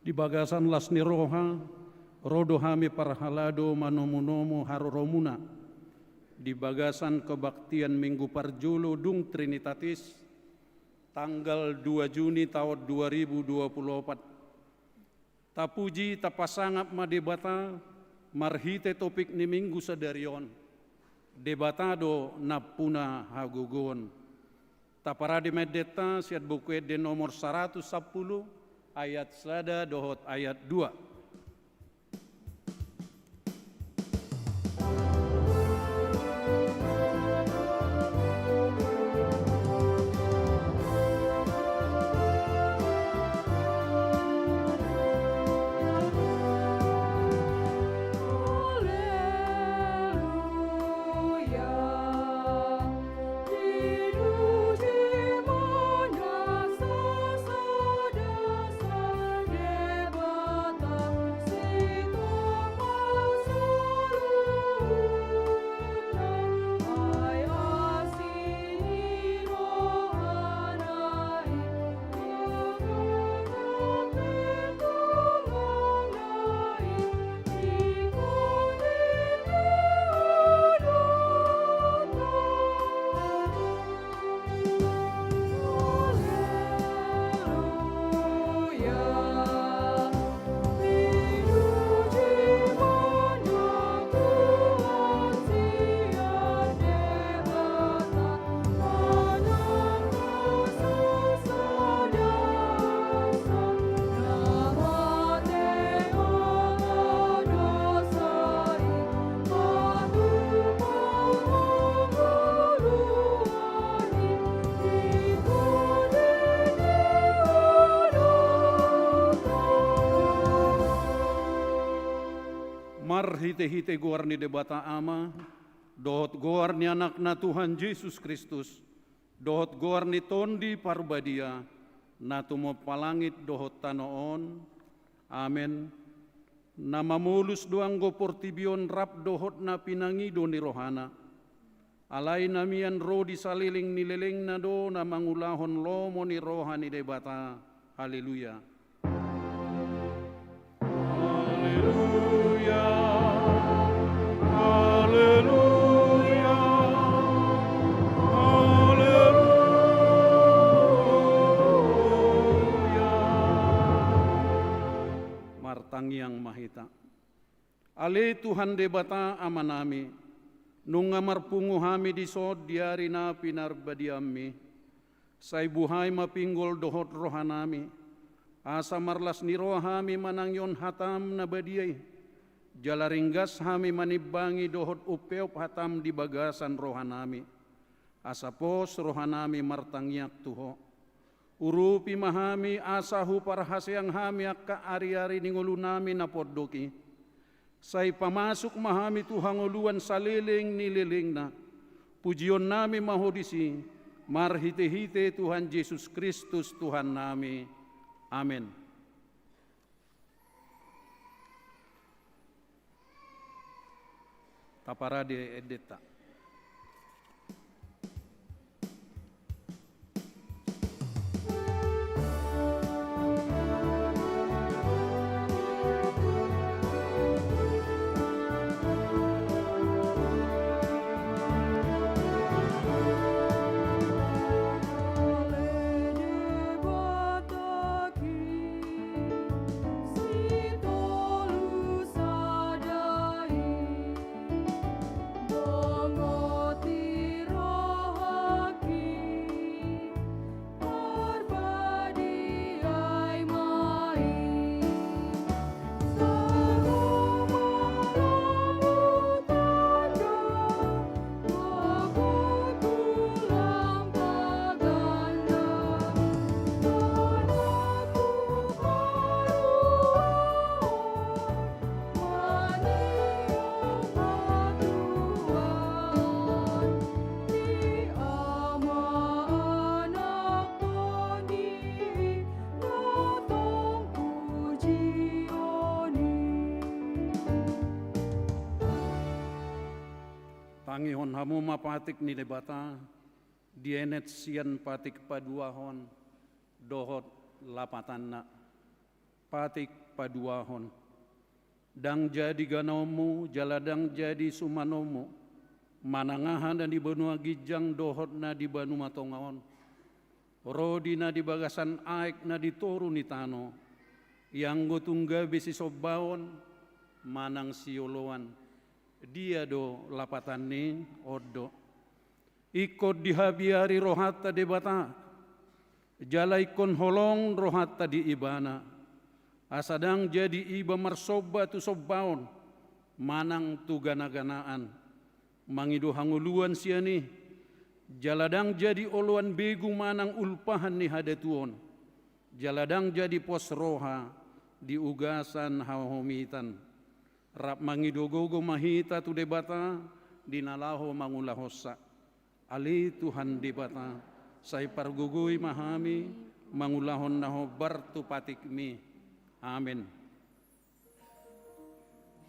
Di bagasan lasni roha, rodo hami parhalado manomunomo haroromuna. Di bagasan kebaktian Minggu Parjulo Dung Trinitatis, tanggal 2 Juni tahun 2024. Tapuji tapasangap madebata, marhite topik ni Minggu sadarion. Debatado napuna hagugon. Taparadi medeta siat buku de nomor 110, ayat sada dohot ayat 2. Hite-hite goar ni debata ama, dohot goar ni anak na Tuhan Yesus Kristus, dohot goar ni tondi parbadia, na tumo palangit dohot tanoon, amen. Na mamulus doang go portibion rap dohot na pinangido ni rohana, alay namian ro di saliling nileleng na do na mangulahon lomo ni rohani debata, haleluya. Haleluya. Haleluya, haleluya. Martangyang mahita. Ale Tuhan debata amanami, nung amarpungo hami di sod diari na pinarbadiami, say buhay mapinggol dohot rohanami, asa marlas ni rohami manangyon hatam na badiyay, jalaringgas hami manibangi dohot upeop hatam di bagasan rohanami. Asapos rohanami martangyak tuho. Urupi mahami asahu parhasyang hami akka ari-ari ningulunami na poddoki. Say pamasuk mahami tuhanguluan saliling nililing na. Pujion nami mahodisi, marhite-hite Tuhan Yesus Kristus Tuhan nami. Amen. Taparade edeta. Dom hamu mapatik ni debata, dienet sian patik paduahon, dohot lapatanna, patik paduahon. Dang jadi ganomu, jaladang jadi sumanomu, manangahan dan di benua gijang dohot na di banu matongaon. Rodi na di bagasan aik na di toru ni tano, yang gotungga besi sobaon, manang sioloan. Dia do lapatan ni odo. Ikut dihabiari rohata debata, jalaikon holong rohata di ibana. Asadang jadi iba marsoba tu sobaon, manang tu gana-ganaan. Mangido hanguluan siani, jaladang jadi oluan begu manang ulpahan ni hadatuon. Jaladang jadi pos roha di ugasan hahomitan. Rap mangido gogo mahita tu debata, dinalaho mangulahosa. Ali Tuhan debata, say pargugui mahami, mangulahon naho bartu patikmi. Amin.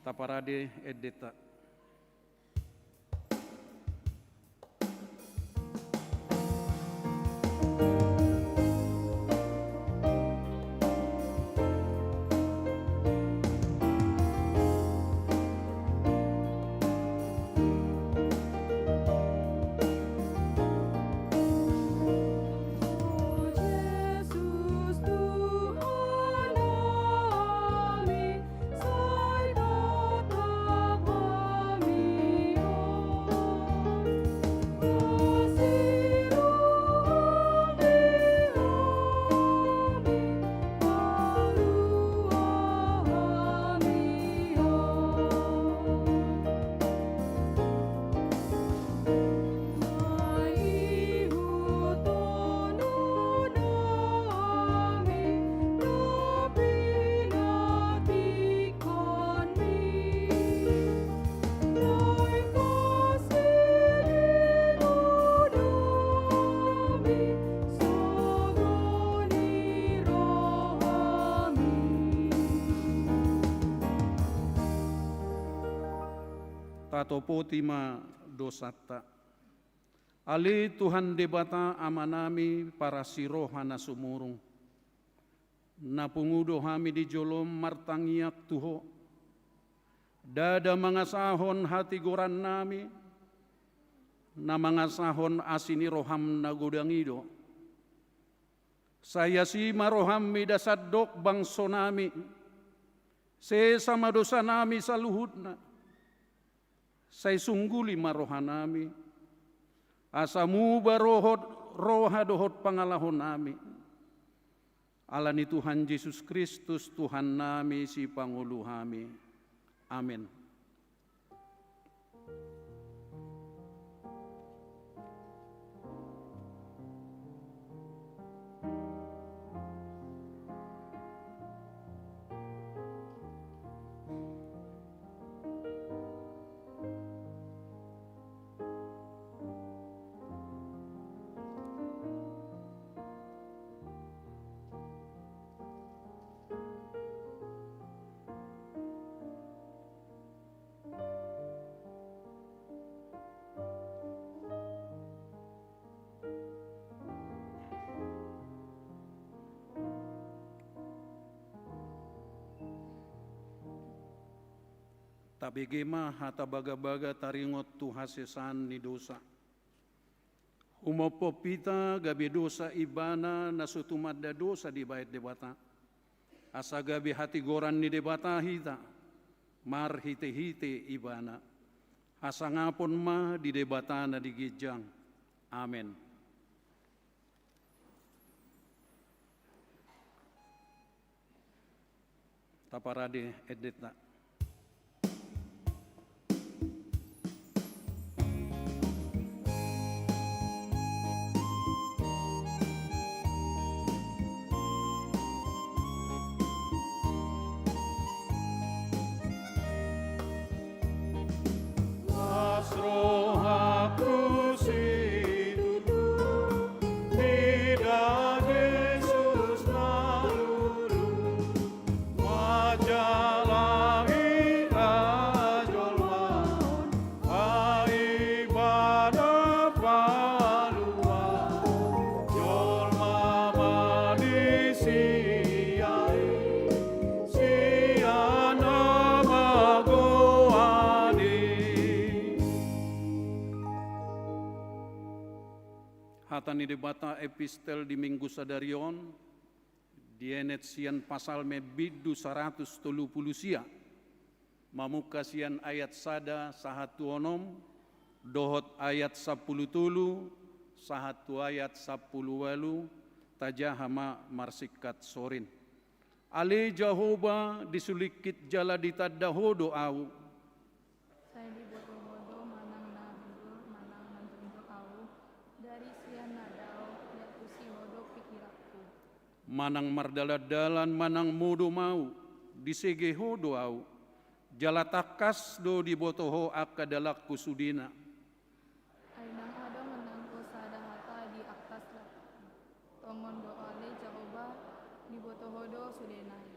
Taparade edeta. Tatopotima dosata. Ali Tuhan debata amanami para sirohana sumurung. Napungudo hami di jolom martangiak tuho. Dada mangasahon hati goran nami. Na mangasahon asini roham na godangido. Saya si maroham midasadok bangso nami. Sesama dosa nami saluhutna. Say sungguli marohanami, asamu barohot roha dohot pangalahon nami. Alani Tuhan Yesus Kristus Tuhan nami si panguluhami. Amin. Tabegema hata baga-baga taringot tu hasesan ni dosa. Umopo pita gabi dosa ibana nasutumada dosa di bait debata. Asa gabi hati goran ni debata hita. Mar hite-hite ibana. Asa ngapon ma di debata na di gijang. Amen. Taparade edeta. Majalah Hatani debata epistel di minggu sadarion, dienet sian pasal mebidu 130 sia, mamuka sian ayat sada sahatu onom, dohot ayat 10 tulu, sahatu ayat 10 walu, tajahama marsikat sorin. Ale Jehovah disulikit jala ditadahodo au. Saya dibodoh-bodoh manang na hundur manang nantunjuk au. Dari sian nadao ya kusi hodo pikiranku. Manang mardaladalan manang mudo mau, disege hodo au. Jala takas do dibotoho akadalak kusudina. Ainang ado menangko sadahata di aktas tongon doa le Jehovah dibotohodo sudenai.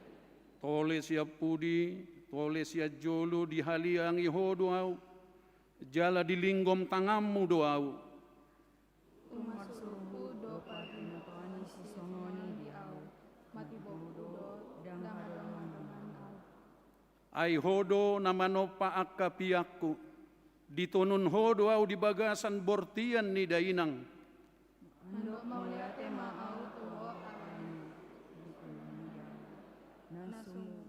Tole siap pudi, tole siap jolo di haliangi hodo au. Jala dilinggom tangammu do au. Umar suruhku do parinotoni sisongoni di au. Mati bodo dang hadaman au. Ai hodo namanopa akka piakku. Ditonun hodo au di bagasan bortian ni dainang. Andok mauliate mau tuho alani. Nasumu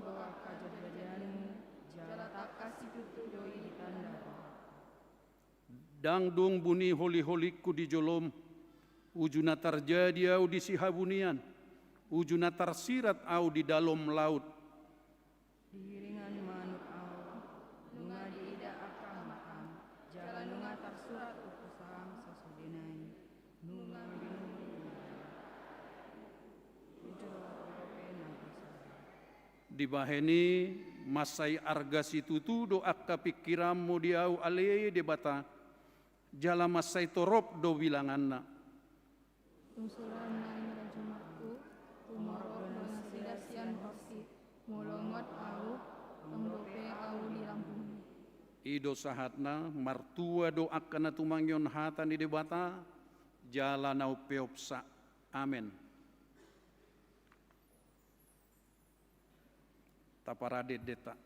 doa kajadianmu jala tak kasih tutu doi tanda. Dangdung bunyi holi-holiku di jolom. Ujuna terjadi au di sihabunian. Ujuna tersirat au di dalam laut. Diiringan manuk au, nunga diida akang maam, jala nunga tersurat ukusang sasudenai, nunga Di baheni masai arga situtu do akka pikirammu diau aleye debata. Jala masai torop do bilanganna. Tungsulan naing rajumatku, tumorok dengan sidasian horsi, mulongot au, tongdope au di lampuni. Ido sahatna martua do akkana tumangyon hata ni debata. Jala nau peopsa. Amen. Taparade deta.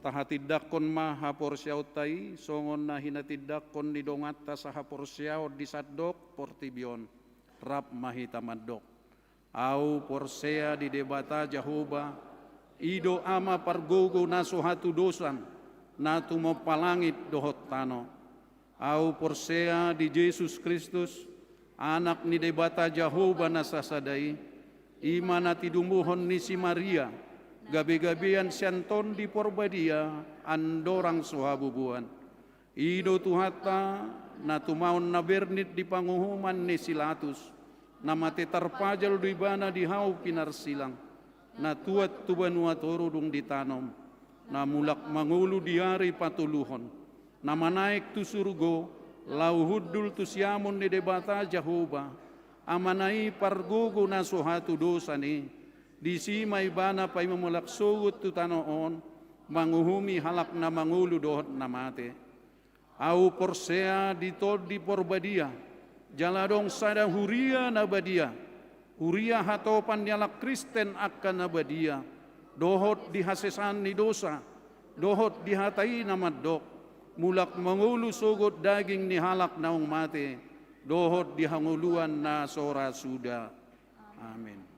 Tahatiddakon maha porsiautai songon na hinatiddakon ni dongata saha porsiaw di sadok portibion rap mahita madok au porsea di debata Jahoba ido ama pargogo naso hatu dosan natu mo palangit dohot tano au porsea di Yesus Kristus anak ni debata Jahoba nasasadai imana tidumuhon ni si Maria gabi-gabian sianton di porbadia andorang suhabubuan. Ido tuhata na tumaon na bernit di panguhuman ni silatus. namate tarpajal du ibana di hau pinar silang, na tuat tubanua torudung ditanom, na mulak mangulu diari patuluhon, na manaik tu surgo, lau huddul tu siamun ni debata Jehovah, amanai pargogo na suhatu dosa ni, di simay bana pay mamulak sugut tu tanoon, manguhumi halak na mangulu dohot na mate. Au porsea ditod di porbadia, jaladong sada huria na badia, huria hatopan nyalak Kristen akan na badia, dohot di hasesan ni dosa, dohot di hatai na maddok, mulak mangulu sugut daging ni halak naung mate, dohot di hanguluan na sora suda. Amin.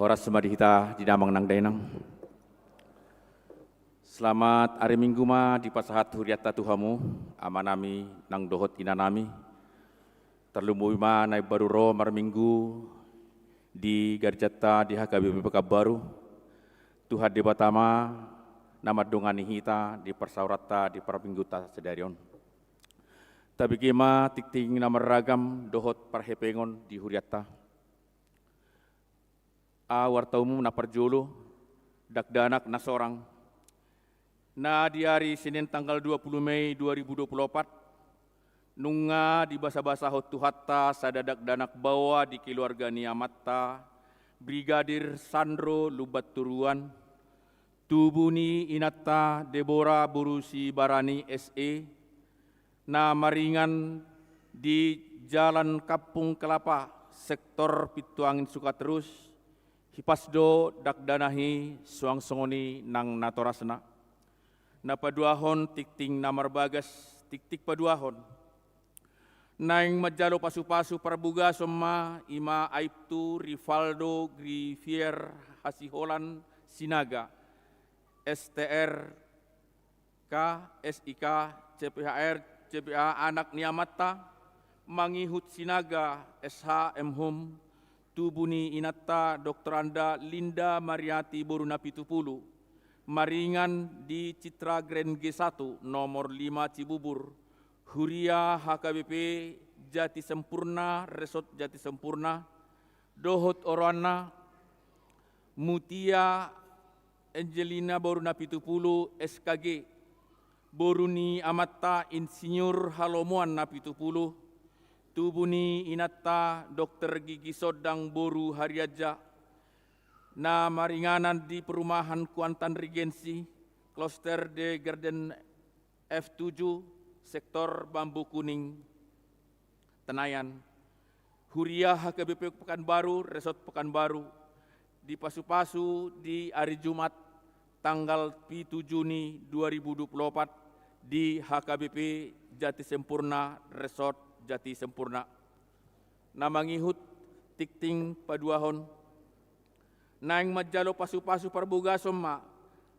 horas semadihita di damang nang dainang. Selamat hari Minggu ma di pasahat huriata Tuhamu, amanami nang dohot inanami. Terlumui ma naik baru ro mar Minggu di Garjata di HKBP Pekabaru. Tuhan di Batama nama dongani hita di persaurata di Minggu ta sedarion. Tapi kima tikting nama ragam dohot parhepengon di huriata. Wartaumum na perjolo dakdanak na sorang na di hari Senin tanggal 20 Mei 2024 nunga di basa-basa hotu hatta sadadak danak bawa di keluarga niamatta Brigadir Sandro Lubat Turuan Tubuni Inatta Deborah Burusi Barani SE na maringan di Jalan Kampung Kelapa sektor Pituangin Sukaterus hipasdo dakdanahi suang songoni nang natorasna na paduahon tikting namar bagas tiktik paduahon naing majalo pasu-pasu parbuga somma ima Aibtu Rivaldo Grivier Hasiholan Sinaga STR K SIK CPHR CPA anak niamatta mangihut Sinaga SHM Hum Tubuni Inatta Dr. Anda Linda Mariati Boruna Pitupulu maringan di Citra Grand G1 nomor 5 Cibubur Huria HKBP Jati Sempurna Resort Jati Sempurna Dohot Orwana Mutia Angelina Boruna Pitupulu SKG Boruni Amatta Insinyur Halomuan Napitupulu Tubuni Inatta Dr. Gigi Sodang Boru Hariaja na maringanan di perumahan Kuantan Regensi Kloster de Garden F7 sektor Bambu Kuning Tenayan Huria HKBP Pekanbaru Resort Pekanbaru di Pasu-Pasu di hari Jumat tanggal 7 Juni 2024 di HKBP Jati Sempurna Resort Jati Sempurna namangihut tikting paduahon naing majalo pasu-pasu parbuga somma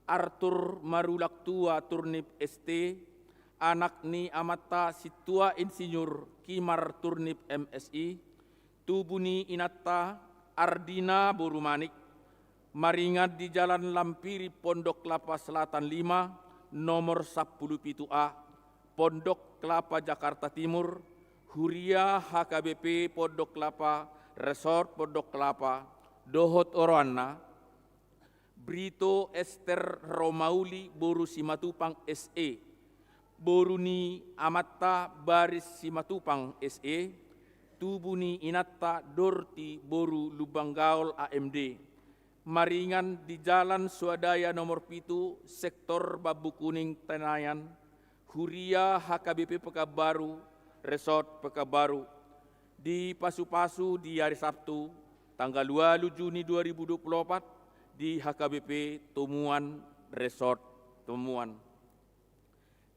Arthur Marulak Tua Turnip ST anak ni Amatta Situa Insinyur Kimar Turnip MSI Tubuni Inatta Ardina Borumanik maringat di Jalan Lampiri Pondok Kelapa Selatan 5 nomor 10-A Pondok Kelapa Jakarta Timur Huria HKBP Pondok Kelapa Resort Pondok Kelapa Dohot Orwana Brito Esther Romauli Boru Simatupang SE Boruni Amatta Baris Simatupang SE Tubuni Inatta Dorti Boru Lubanggaol AMD maringan di Jalan Swadaya nomor 7 sektor Bambu Kuning Tenayan Huria HKBP Pekabaru Resort Pekabaru di Pasu-Pasu di hari Sabtu tanggal 2 Juni 2024 di HKBP Tumuan Resort Tumuan.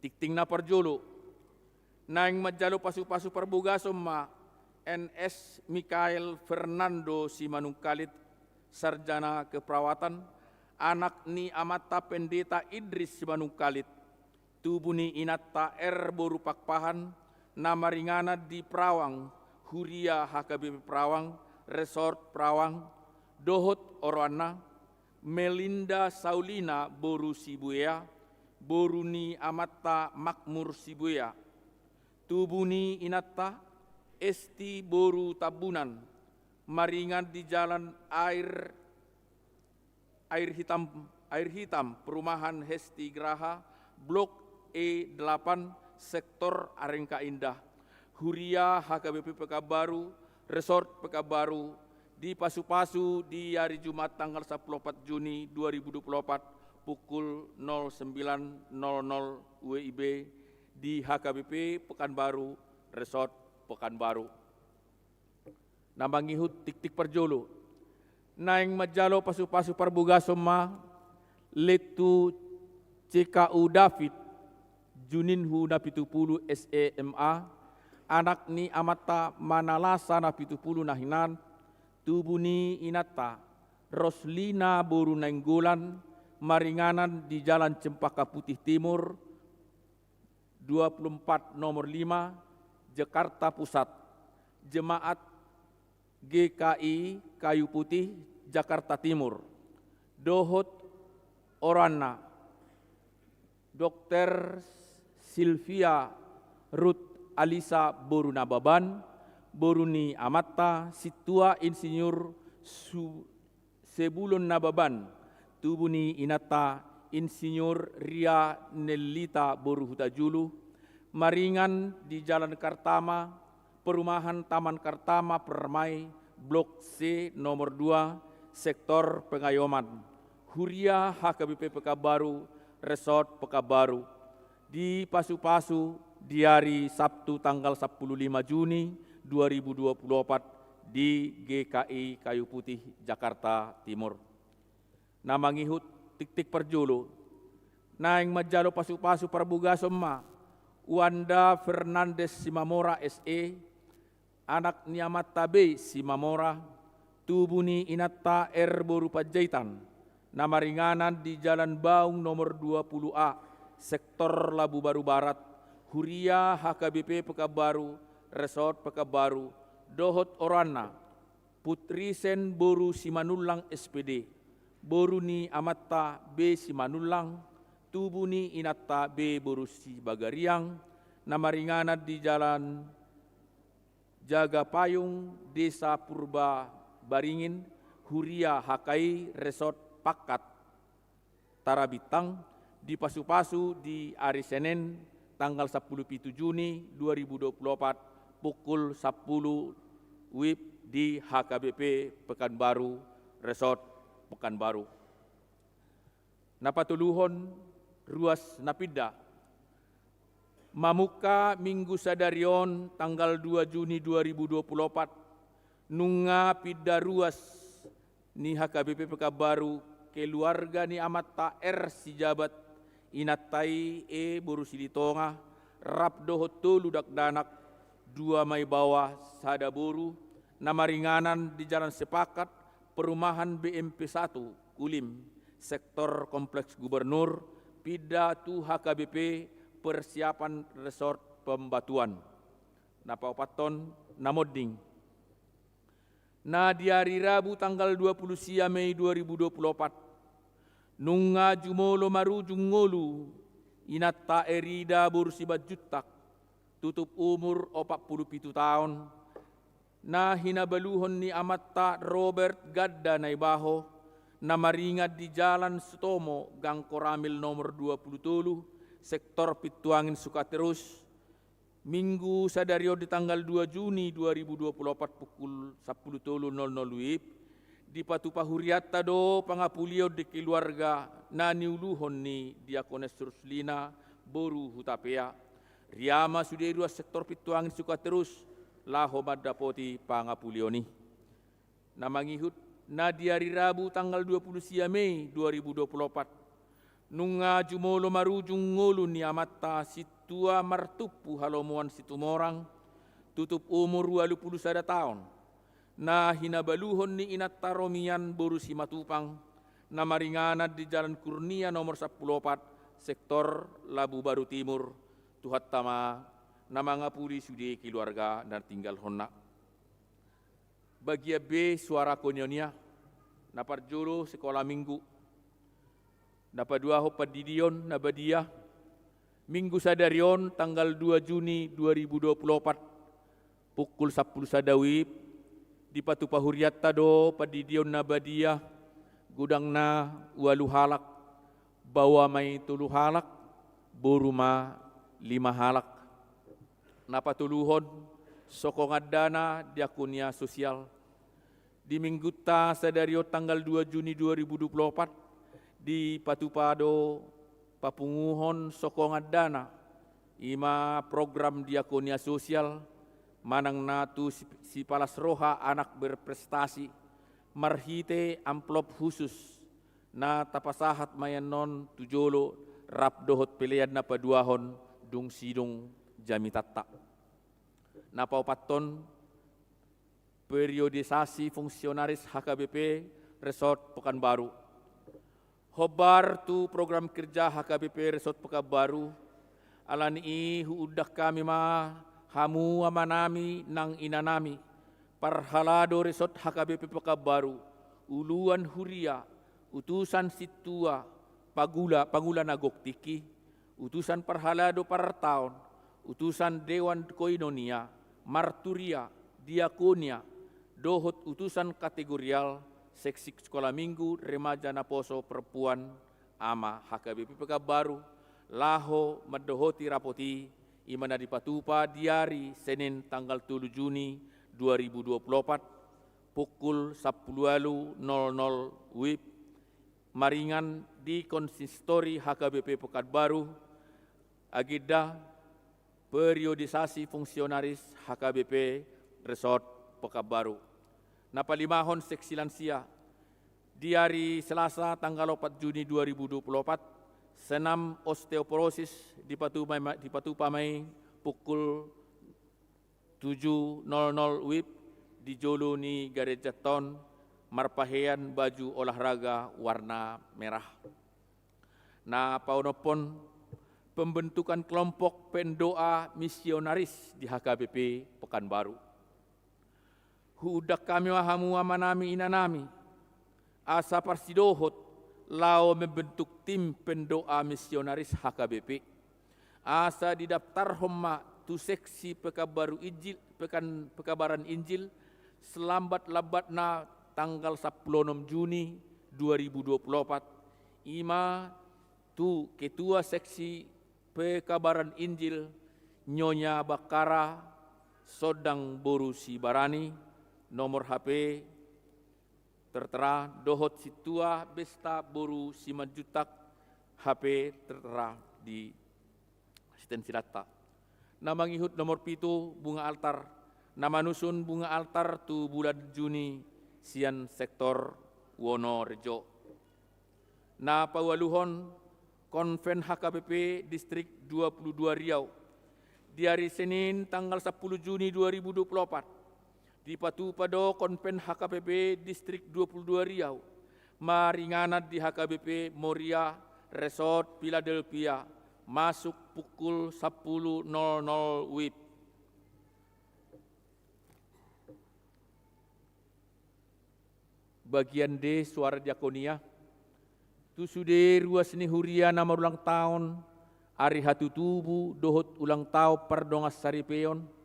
Tikting na parjolo naing majalo pasu-pasu parbuga somma NS Mikael Fernando Simanungkalit Sarjana Keperawatan anak ni Amatta Pendeta Idris Simanungkalit Tubuni Inatta R Boru Pakpahan nama ringana di Perawang Huria HKBP Perawang Resort Perawang Dohot Orwana Melinda Saulina Boru Sibuya Boruni Amatta Makmur Sibuya Tubuni Inatta Esti Boru Tabunan maringan di Jalan Air Hitam Perumahan Hesti Graha Blok E8 sektor Arengka Indah Huria HKBP Pekabaru Resort Pekabaru di Pasu-Pasu di hari Jumat tanggal 14 Juni 2024 pukul 09.00 WIB di HKBP Pekanbaru Resort Pekanbaru. Namangihut tiktik parjolo naing majalo pasu-pasu parbuga somma letu CKU David Juninhu na 70 SEMA anak ni Amatta Manalasa na 70 nahinan Tubuni Inatta Roslina Boru Nainggolan, Maringanan di Jalan Cempaka Putih Timur, 24 nomor 5, Jakarta Pusat. Jemaat GKI Kayu Putih, Jakarta Timur. Dohot Orana, Dr. Sylvia Ruth Alisa Boru Nababan, Boruni Amatta, Situa Insinyur Sebulun Nababan, Tubuni Inata, Insinyur Ria Nelita Boru Hutajulu, Maringan di Jalan Kartama, Perumahan Taman Kartama Permai, Blok C nomor 2, Sektor Pengayoman, Huria HKBP Pekabaru, Resort Pekabaru, di Pasu-Pasu di hari Sabtu tanggal 15 Juni 2024 di GKI Kayu Putih, Jakarta Timur. Nama ngihut tik-tik perjulu, naing majalo pasu-pasu perbuga somma, Wanda Fernandes Simamora SE, anak Niamat Tabe Simamora, Tubuni Inata Boru Pajaitan, nama ringanan di Jalan Baung nomor 20A, Sektor Labu Baru Barat, Huria HKBP Pekabaru, Resort Pekabaru, Dohot Orana, Putri Sen Boru Simanulang SPD, Boruni Amatta B Simanulang, Tubuni Inata B Boru Sibagariang, nama ringanan di Jalan Jaga Payung, Desa Purba Baringin, Huria HKI, Resort Pakat, Tarabitang, di Pasu-Pasu di hari Senin tanggal 10 Juni 2024 pukul 10 WIB di HKBP Pekanbaru, Resort Pekanbaru. Napatuluhon ruas napida, mamuka Minggu Sadarion tanggal 2 Juni 2024, nunga pida ruas ni HKBP Pekabaru keluarga ni Amatta si jabat inatai Boru Silitonga, Rapdo Hotulu Dakdanak, 2 Mai Bawah Sada Boru, nama ringanan di Jalan Sepakat, Perumahan BMP 1 Kulim, Sektor Kompleks Gubernur, pida tu HKBP persiapan resort pembatuan. Napaupaton namoding. Na di hari Rabu tanggal 20 Mei 2024, nunga jumolo marujung ngolu, inata erida bursibat jutak, tutup umur 47 tahun, na hinabaluhon ni Amatta Robert Gadda Naibaho, na maringat di Jalan Sutomo, Gang Koramil nomor 27, Sektor Pituangin Sukaterus, Minggu Sadario di tanggal 2 Juni 2024 pukul 10.00 WIB, di Patupa Huriata do pangapulio di keluarga na niuluhon ni Diakones Ruslina Boru Hutapea, Riama Suderua Sektor Pituangin Sukaterus, Laho Madapoti pangapulio ni. Namangihut na di hari Rabu tanggal 20 Mei 2024, nunga jumolo marujung ngulu ni Amatta Situa Martupu Halomuan Situmorang, tutup umur 21 tahun, na hinabaluhon ni Inatta Romian Boru Simatupang, na maringanad di Jalan Kurnia nomor 14, Sektor Labu Baru Timur, Tuhat Tama, na mga puri sudi keluarga dan tinggal honna. Bagia B suara konyonia, na parjuro sekolah minggu, napadua ho padidion nabadia, Minggu Sadarion tanggal 2 Juni 2024 pukul 10 sadawib di Patupa Huriata do padidion nabadia, gudang na walu halak, bawa may tulu halak, boruma 5 halak. Napatuluhon sokongan dana diakunia sosial. Di Minggu ta Sadario tanggal 2 Juni 2024 di Patupado papunguhon sokongan dana ima program diakonia sosial manang natu si palas roha anak berprestasi marhite amplop khusus na tapasahat mayanon tujolo rapdohot pilihan na paduahon dung sidung jamitata. Napaupaton periodisasi fungsionaris HKBP Resort Pekanbaru. Hobar tu program kerja HKBP Resort Pekanbaru, alani huudah kami hamu amanami nang inanami, parhalado Resort HKBP Pekanbaru, uluan huria, utusan situa, pagula nagoktiki, utusan parhalado partaon, utusan Dewan Koinonia, Marturia, Diakonia, dohot utusan kategorial, seksi sekolah minggu, remaja naposo perempuan, ama HKBP Pekanbaru, laho mendohoti rapoti, imana dipatupa diari Senin tanggal 7 Juni 2024, pukul 10.00 WIB, maringan di konsistori HKBP Pekanbaru, agenda periodisasi fungsionaris HKBP Resort Pekanbaru. Napalimahon seksi lansia di hari Selasa tanggal 4 Juni 2024, senam osteoporosis dipatupamai pukul 7.00 WIB di Jolo ni Garejaton, marpahean baju olahraga warna merah. Na paunopon pembentukan kelompok pendoa misionaris di HKBP Pekanbaru. Huudak kami wahamu amanami inanami, asa parsidohot lao membentuk tim pendoa misionaris HKBP. Asa didaftar homma tu seksi Pekanbaru Injil, Pekabaran Injil, selambat-lambatna tanggal 16 Juni 2024. Ima tu ketua seksi Pekabaran Injil Nyonya Bakara Sodang Boru Sibarani, nomor HP tertera dohot situa besta boru simanjutak, HP tertera di asisten silata. Nama ngihut nomor pitu bunga altar, nama nusun bunga altar tu bulan Juni sian sektor Wonorejo. Na pawaluhon konven HKBP Distrik 22 Riau di hari Senin tanggal 10 Juni 2024. Di Patupado konven HKBP Distrik 22 Riau, maringanat di HKBP Moria Resort Philadelphia, masuk pukul 10.00 WIB. Bagian D suara diakonia, tu sude ruas ni huria nama ulang tahun, hari hatu tubuh dohot ulang tahun perdongas saripeon,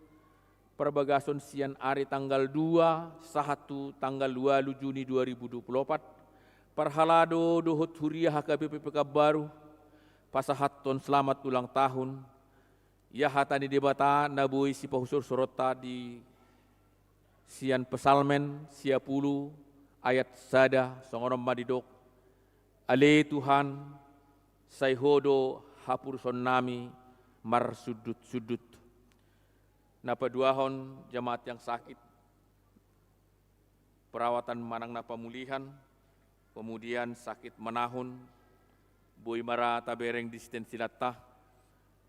perbagason sian ari tanggal 2, sahatu tanggal 2 Juni 2024, parhalado dohot huria HKBP Pekanbaru, pasahaton selamat ulang tahun, ya hatani debata nabui si pahusur sorota di sian pesalmen siapulu ayat sada songorom madidok, ale Tuhan sayhodo hapurson nami mar sudut-sudut. Napa duahon jemaat yang sakit, perawatan manang na pemulihan, kemudian sakit menahun, boi mara tabereng disisten silata,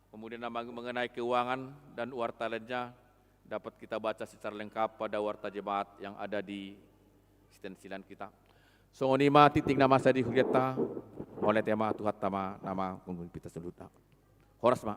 kemudian mengenai keuangan dan warta lainnya dapat kita baca secara lengkap pada warta jemaat yang ada di disisten silan kita. Songonima titik nama saya di hujata, oleh tema Tuhan nama kunggun pita seluta. Horas ma.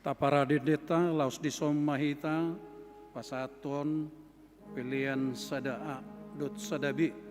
Taparadedeta laus disom mahita pasaton pilihan sadaa dot sadabi. Amen.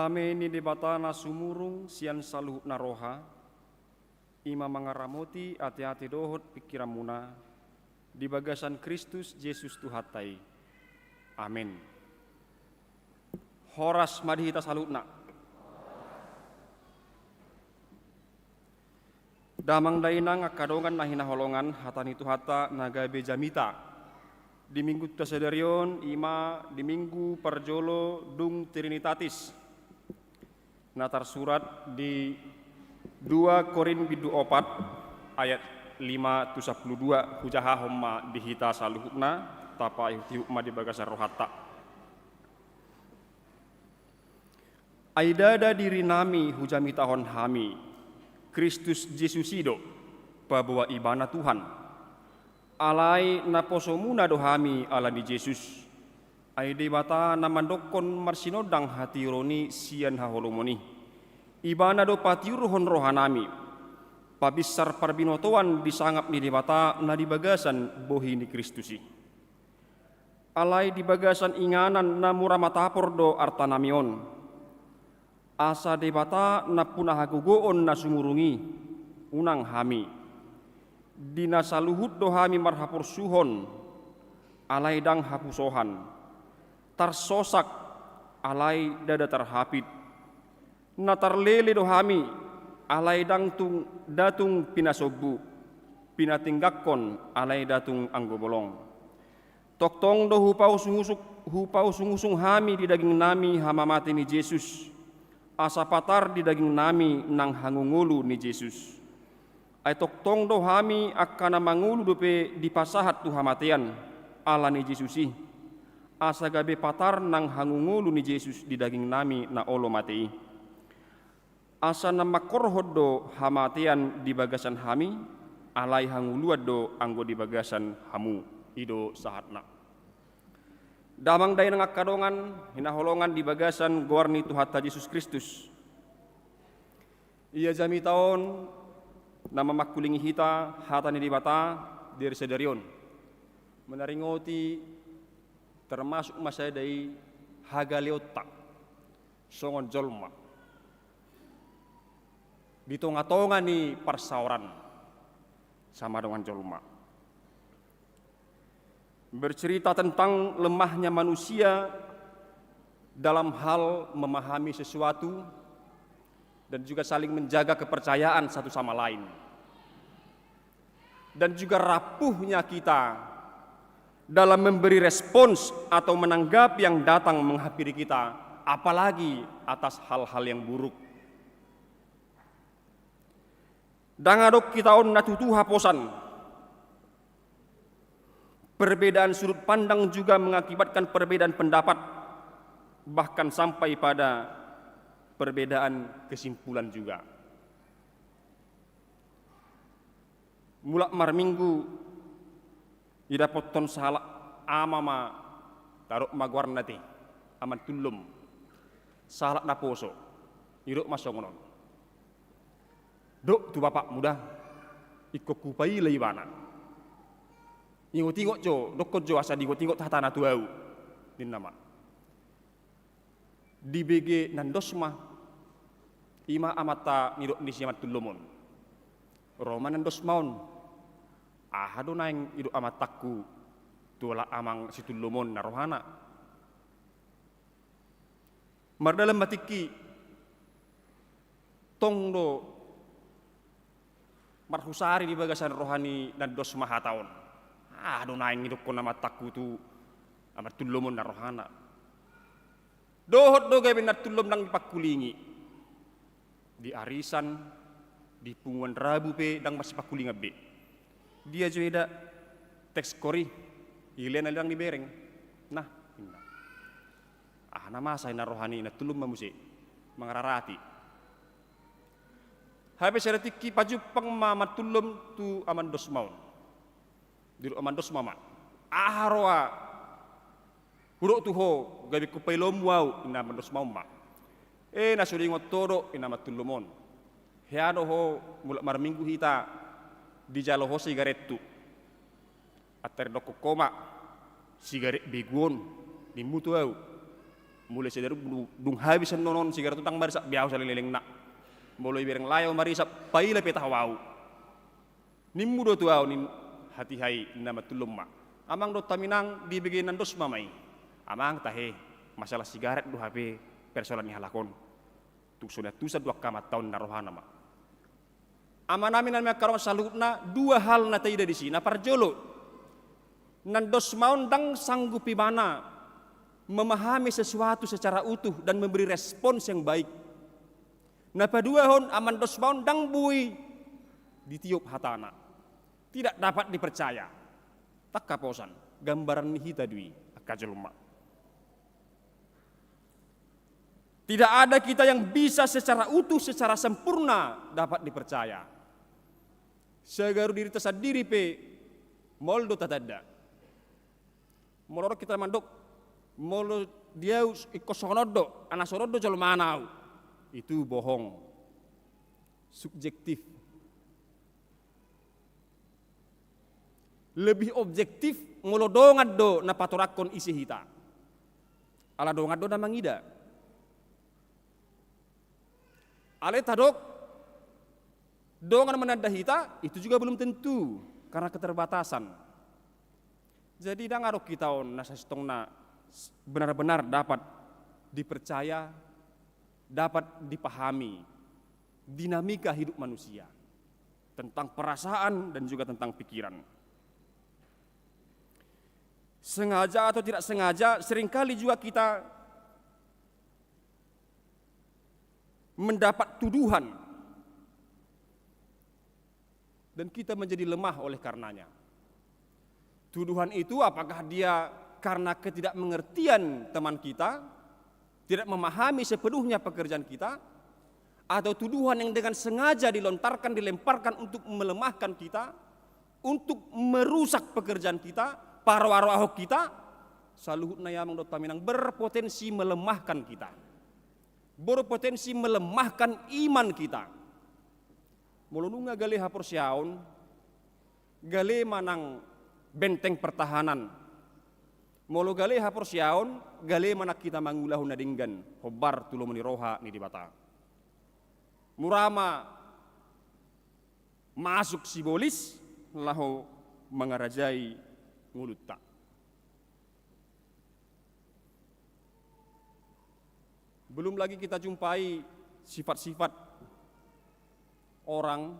Dame ni debatana sumurung sian saluhut naroha, ima mangaramoti ati-ati dohot pikiramuna, di bagasan Kristus Yesus Tuhatai. Amin. Horas madihita salutna. Damang dainang akadongan nahina holongan hatani tuhata nagabe jamita. Di minggu tasadarion ima di minggu parjolo dung Trinitatis. Natar surat di 2 Korin bidu 4 ayat 5-12 hujaha homma dihita saluhutna tapa ihtiukma di bagasa rohata. Aidada diri nami hujamita hon hami Kristus Jesusido babawa ibana Tuhan. Alai naposomuna dohami alani Yesus. Aide bata namandokon marsinodang hati roni sian haholomoni. Ibana do patiuruhon rohanami. Pabisar parbinotoan disangap ni debata na dibagasan bohi ni Kristusi. Alai dibagasan inganan na muramatapor do artanamion. Asa debata na punahagugoon na sumurungi unang hami. Dinasaluhut do hami marhapur suhon alai dang hapusohan. Tarsosak alai dada tarhapit. Natarlele do hami alai datung pinasobu. Pinatinggakon alai datung anggobolong. Toktong do hupau sungusung hami di daging nami hamamati ni Yesus. Asa patar di daging nami nang hangungulu ni Yesus. Ay toktong do hami akana mangulu dope di pasahat tu hamatian ala ni Yesusi. Asa gabe patar nang hangungulu ni Yesus di daging nami na olo matei. Asa na makorhod do hamatian di bagasan hami, alai hanguluad do anggo di bagasan hamu, ido sahatna. Damang day nang akadongan, hinaholongan di bagasan goarni Tuhata Yesus Kristus. Ia jami taon na mamakulingi hita hatani di bata diri sedarion. Menaringoti termasuk masa dari hagaleota songon jolma di tonga-tonga ni parsauran sama dengan jolma bercerita tentang lemahnya manusia dalam hal memahami sesuatu dan juga saling menjaga kepercayaan satu sama lain dan juga rapuhnya kita dalam memberi respons atau menanggapi yang datang menghampiri kita, apalagi atas hal-hal yang buruk. Dangadok kita on natutu haposan. Perbedaan sudut pandang juga mengakibatkan perbedaan pendapat, bahkan sampai pada perbedaan kesimpulan juga. Mulak marminggu ida poton salah amama taruk magwar nati aman tulum salah naposo iruk masongonon dok tu bapak muda ikut kupai leibana ingo tingok jo dokot jo asa digo tingok tatana tuau din nama di BG nandosma ima amata niruk ni siamat tulumon Roma nandosmaon ahado naing idu amatakku tuala amang situllumon narohana mardalam matiki tongdo marhusari di bagasan rohani dan dos mahataon ahado naing idu kon amatakku tu amat tullumon narohana dohot do gabe natullum nang dipakulingi di arisan di punguan rabu pe dang mas pakulinga be dia juga teks kori ilen alang dibereng nah nama saya rohani na tulum mamusi mangararati habis ada tiki paju pengmamat tulum tu aman dos maun diru aman dos mama aharwa huruk tuho gabi kupailom wow ina aman dos mauma nasudi ngotoro ina matulumon heado ho mulak marminggu hita di jalo ho sigaret tu atar doko koma sigaret beguon di mutu au Mulai sederu dung habis nonon sigara tutang marisa biasa leleng nak. Mulai bereng layo marisa paila peta wau. Nimmu do tuau nin hati hai nama tulum mak. Amang do taminang di bagian dos mamai. Amang tahe masalah sigaret do HP persoalan ni halakon. Tu sudah tusa 2 kamat tahun narohana mak. Amanami nan makaron salutna 2 hal na taida di sini parjolo. Nandos maun dang sanggupi mana memahami sesuatu secara utuh dan memberi respons yang baik. Napa 2 hon aman dos maun dang bui ditiup hatana. Tidak dapat dipercaya. Tak kaposan gambaran nihita dui akajelma. Tidak ada kita yang bisa secara utuh, secara sempurna dapat dipercaya. Segaru diri tersadiri pe moldo tatada. Moloro kita mandok molo dia ikosonodo anak sorodo jalo manau. Itu bohong. Subjektif. Lebih objektif molo dongat do na patorakon isi hita. Ala dongat do na mangida. Ale tadok dongan menanda hita itu juga belum tentu karena keterbatasan. Jadi dangarok kita on nasa stongna benar-benar dapat dipercaya, dapat dipahami dinamika hidup manusia tentang perasaan dan juga tentang pikiran. Sengaja atau tidak sengaja seringkali juga kita mendapat tuduhan dan kita menjadi lemah oleh karenanya. Tuduhan itu apakah dia karena ketidakmengertian teman kita, tidak memahami sepenuhnya pekerjaan kita, atau tuduhan yang dengan sengaja dilontarkan, dilemparkan untuk melemahkan kita, untuk merusak pekerjaan kita, parwaro ahok kita, saluhutna yamang dot taminang berpotensi melemahkan kita. Berpotensi melemahkan iman kita. Mulununga gale haporsiaon, gale manang benteng pertahanan. Molo gale haporsiaon, gale manak kita mangulahu nadinggan, hobar tulo meniroha ni di bata. Murama masuk sibolis, laho mengarajai ngulutta. Belum lagi kita jumpai sifat-sifat orang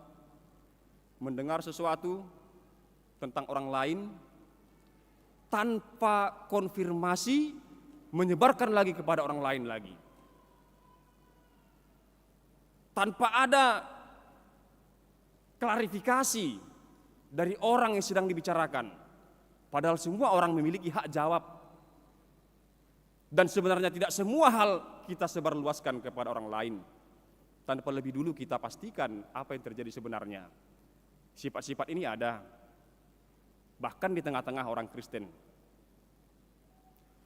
mendengar sesuatu tentang orang lain tanpa konfirmasi menyebarkan lagi kepada orang lain lagi. Tanpa ada klarifikasi dari orang yang sedang dibicarakan. Padahal semua orang memiliki hak jawab. Dan sebenarnya tidak semua hal kita sebarluaskan kepada orang lain. Tanpa lebih dulu kita pastikan apa yang terjadi sebenarnya. Sifat-sifat ini ada. Bahkan di tengah-tengah orang Kristen.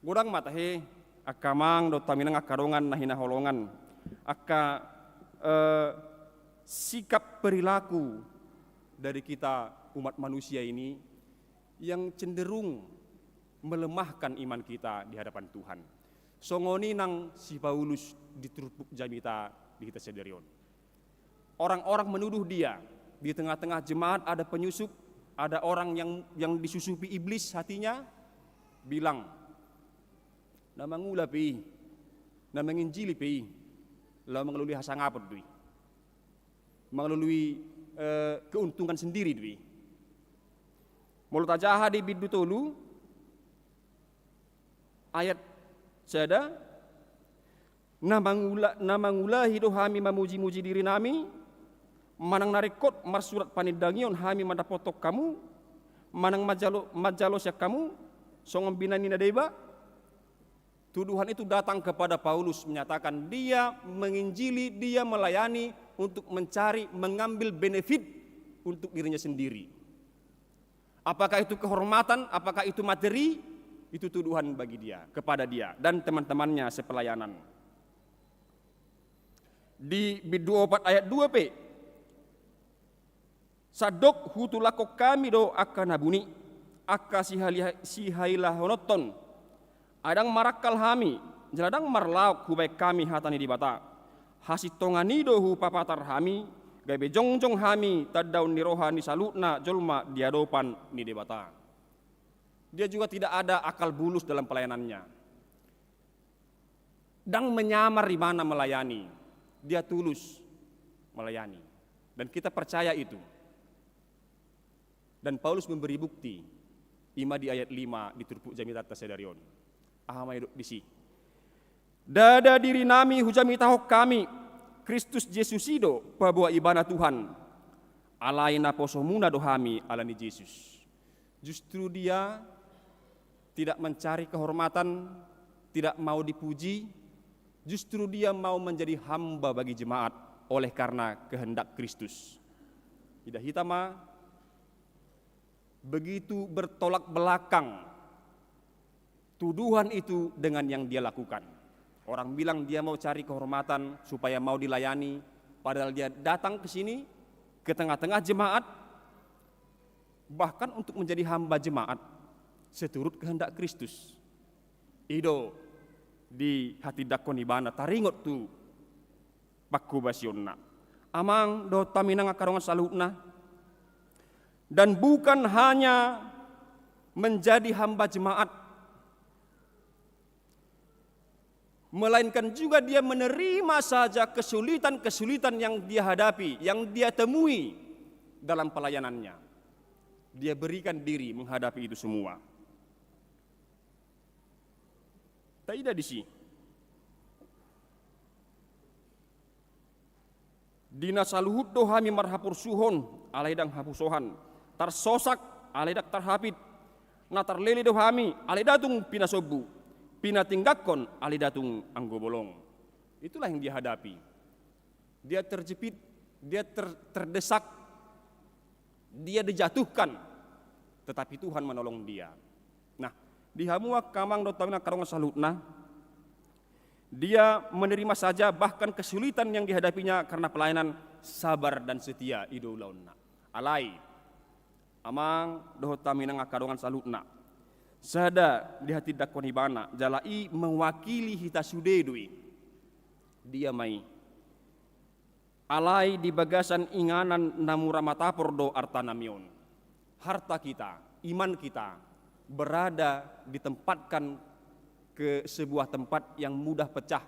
Gudang matahe akamang do taminang akarongan nahina holongan. Aka sikap perilaku dari kita umat manusia ini yang cenderung melemahkan iman kita di hadapan Tuhan. Songoni nang si Paulus diturupuk jamita di kita sederion. Orang-orang menuduh dia di tengah-tengah jemaat ada penyusup, ada orang yang disusupi iblis hatinya, bilang, namangula pi, namanginjili pi, lah mengelului hasangapot dui, mengelului keuntungan sendiri dui. Mulut ajaha di bidu tolu, ayat sada, namangula hidup hami mamuji-muji diri nami, manang narekot marsurat panidangion hami madapotok kamu, manang majalo siak kamu, songom binanina deba. Tuduhan itu datang kepada Paulus menyatakan dia menginjili, dia melayani untuk mencari, mengambil benefit untuk dirinya sendiri. Apakah itu kehormatan, apakah itu materi, itu tuduhan bagi dia, kepada dia dan teman-temannya sepelayanan. Di bidu 4 ayat 2p, sadok hutulako kami do akan nabuni, akka sihailah honoton, adang marakal hami, jeladang marlauk hubai kami hatani di bata. Hasit tonganido hu papatar hami, gabe jongjong hami tadaun ni rohani salutna jolma diadopan ni di bata. Dia juga tidak ada akal bulus dalam pelayanannya. Dan menyamar di mana melayani. Dia tulus melayani. Dan kita percaya itu. Dan Paulus memberi bukti. Ima di ayat 5 di turpuk jami tata sedarion. Ahamai disi. Dada diri nami hujami tahok kami. Kristus Yesus ido pabuah ibana Tuhan. Alaina posomuna dohami alani Yesus. Justru dia tidak mencari kehormatan, tidak mau dipuji, justru dia mau menjadi hamba bagi jemaat oleh karena kehendak Kristus. Tidak hitama begitu bertolak belakang tuduhan itu dengan yang dia lakukan. Orang bilang dia mau cari kehormatan supaya mau dilayani, padahal dia datang ke sini ke tengah-tengah jemaat bahkan untuk menjadi hamba jemaat seturut kehendak Kristus. Ido di hati dakon ibana taringot tu pakku basionna. Amang do taminang akarongan salutna. Dan bukan hanya menjadi hamba jemaat, melainkan juga dia menerima saja kesulitan-kesulitan yang dia hadapi, yang dia temui dalam pelayanannya. Dia berikan diri menghadapi itu semua. Tidak di sini. Dina saluhut dohami marhapur suhon alaidang hapusohan tarsosak alaidak tarhapit natar lele dohami alaidatung pinasobu pinatinggakon alaidatung anggobolong. Itulah yang dia hadapi. Dia terjepit, dia terdesak, dia dijatuhkan, tetapi Tuhan menolong dia. Nah, di hamua kamang dotamina karongan salutna, dia menerima saja bahkan kesulitan yang dihadapinya karena pelayanan sabar dan setia idolauna. Alai amang dotamina karongan salutna. Sada di hati dakon ibana jalai mewakili hita sudedui. Dia mai alai di bagasan inganan namura matapor do artanamion. Harta kita, iman kita berada ditempatkan ke sebuah tempat yang mudah pecah.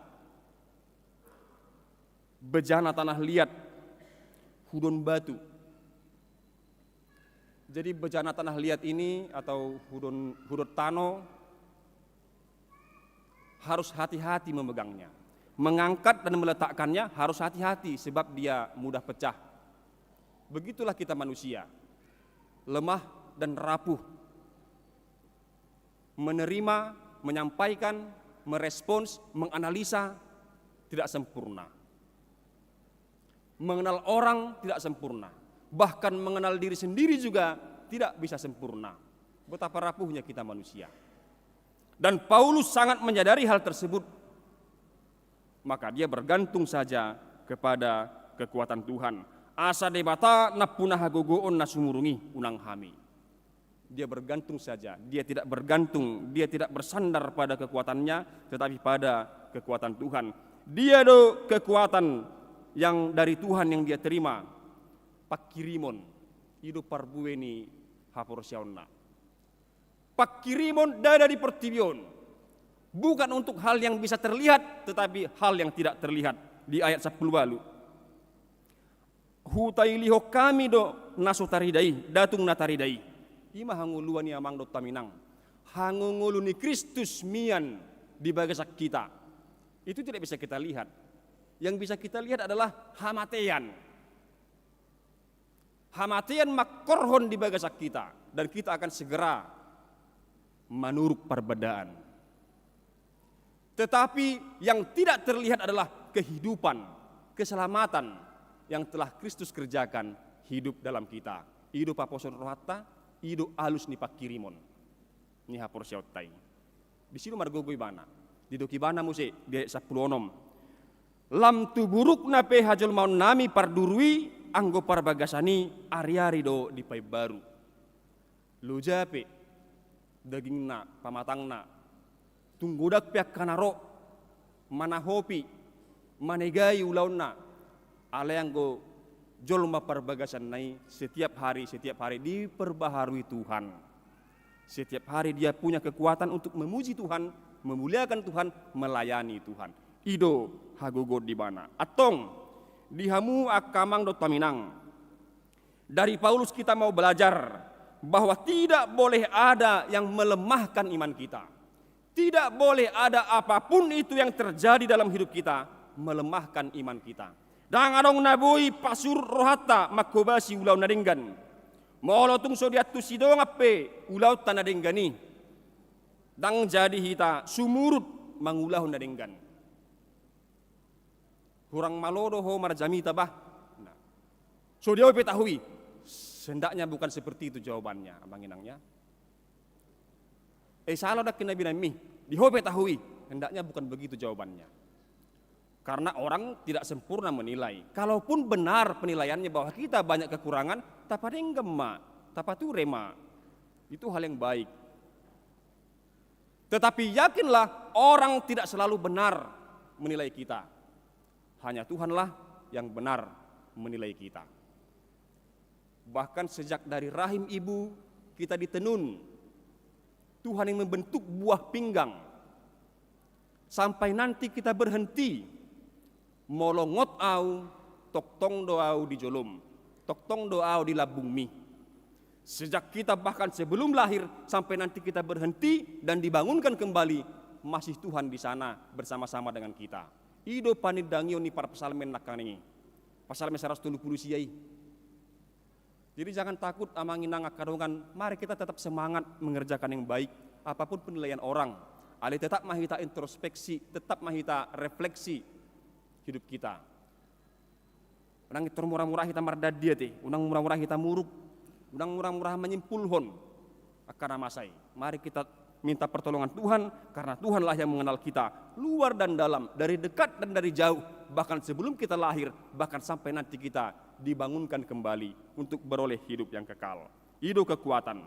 Bejana tanah liat, hudon batu. Jadi bejana tanah liat ini atau hudon tano harus hati-hati memegangnya. Mengangkat dan meletakkannya harus hati-hati sebab dia mudah pecah. Begitulah kita manusia. Lemah dan rapuh. Menerima, menyampaikan, merespons, menganalisa tidak sempurna. Mengenal orang tidak sempurna. Bahkan mengenal diri sendiri juga tidak bisa sempurna. Betapa rapuhnya kita manusia. Dan Paulus sangat menyadari hal tersebut. Maka dia bergantung saja kepada kekuatan Tuhan. Asa debata napunah gogoon nasumurungi unang hami. Dia bergantung saja, dia tidak bergantung, dia tidak bersandar pada kekuatannya, tetapi pada kekuatan Tuhan. Dia do kekuatan yang dari Tuhan yang dia terima. Pakirimon, hidup parbueni haporsiauna. Pakirimon dada di pertibion. Bukan untuk hal yang bisa terlihat, tetapi hal yang tidak terlihat. Di ayat 10 lalu. Hutai liho kami do nasu taridai, datung nataridai. Ima hanguluan ni amang do taminang. Hangungulu ni Kristus mian di bagasak kita. Itu tidak bisa kita lihat. Yang bisa kita lihat adalah hamatean. Hamatean makorhon di bagasak kita. Dan kita akan segera menurut perbedaan. Tetapi yang tidak terlihat adalah kehidupan, keselamatan yang telah Kristus kerjakan hidup dalam kita. Hidup aposol rohata, hidup alus ni pakirimon. Ni hapor syautai. Di sini margogoy bana. Di doki bana muse di 10 onom. Lam tuburuk na pe hajol maun nami pardurui anggo parbagasani ari-ari do di pai baru. Lujape daging na pamatang na tunggudak pihak kanaro manahopi, manegai ulauna, ala yang go jolma perbagasan nai setiap hari diperbaharui Tuhan. Setiap hari dia punya kekuatan untuk memuji Tuhan, memuliakan Tuhan, melayani Tuhan. Ido hagogo di mana? Atong dihamu akamang do taminang. Dari Paulus kita mau belajar bahwa tidak boleh ada yang melemahkan iman kita. Tidak boleh ada apapun itu yang terjadi dalam hidup kita melemahkan iman kita. Dan adong nabui pasur rohata makobasi ulau nadenggan. Molo tung sodiatu sidong ape ulau tanadenggani. Dang jadi hita sumurut mangulahu nadenggan. Hurang malodo ho marjamita bah. Nah. So dia petahui. Sendaknya bukan seperti itu jawabannya, abang inangnya. Salah dak kena binami. Di ho petahui. Hendaknya bukan begitu jawabannya. Karena orang tidak sempurna menilai. Kalaupun benar penilaiannya bahwa kita banyak kekurangan, tapadenggemma, tapaturema. Itu hal yang baik. Tetapi yakinlah orang tidak selalu benar menilai kita. Hanya Tuhanlah yang benar menilai kita. Bahkan sejak dari rahim ibu kita ditenun. Tuhan yang membentuk buah pinggang. Sampai nanti kita berhenti. Molongot au, toktong doau di jolom, toktong doau di labung mi. Sejak kita bahkan sebelum lahir sampai nanti kita berhenti dan dibangunkan kembali, masih Tuhan di sana bersama-sama dengan kita. Ido panidangio ni para pesalmen nakani, pesalmen 130 siai. Jadi jangan takut amanginang akadongan, mari kita tetap semangat mengerjakan yang baik, apapun penilaian orang. Ali tetap mahita introspeksi, tetap mahita refleksi hidup kita. Unang itu murah-murah kita mardad dia teh, unang murah-murah kita muruk, unang murah-murah menyimpulhon akana masai. Mari kita minta pertolongan Tuhan karena Tuhanlah yang mengenal kita luar dan dalam, dari dekat dan dari jauh, bahkan sebelum kita lahir, bahkan sampai nanti kita dibangunkan kembali untuk beroleh hidup yang kekal. Hidup kekuatan.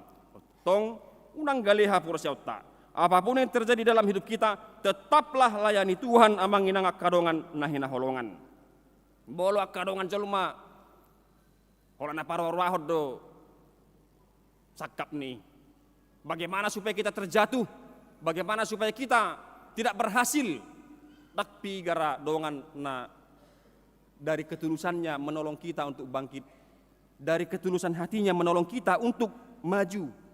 Tong unang galeha pursyauta. Apapun yang terjadi dalam hidup kita, tetaplah layani Tuhan amang inang akadongan nahina holongan. Bolo akadongan jalma. Holana parwarwahod do. Sakap nih. Bagaimana supaya kita terjatuh? Bagaimana supaya kita tidak berhasil? Tapi gara dongan na dari ketulusannya menolong kita untuk bangkit. Dari ketulusan hatinya menolong kita untuk maju.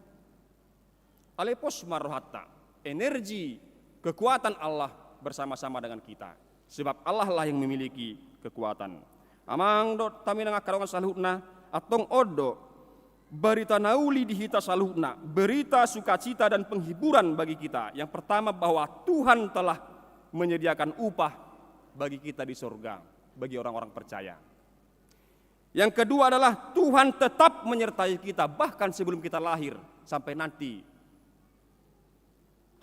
Alepos marohata, energi, kekuatan Allah bersama-sama dengan kita. Sebab Allah lah yang memiliki kekuatan. Amang do taminang akarongan saluhna atong odo berita nauli dihita saluhna, berita sukacita dan penghiburan bagi kita. Yang pertama bahwa Tuhan telah menyediakan upah bagi kita di surga, bagi orang-orang percaya. Yang kedua adalah Tuhan tetap menyertai kita bahkan sebelum kita lahir sampai nanti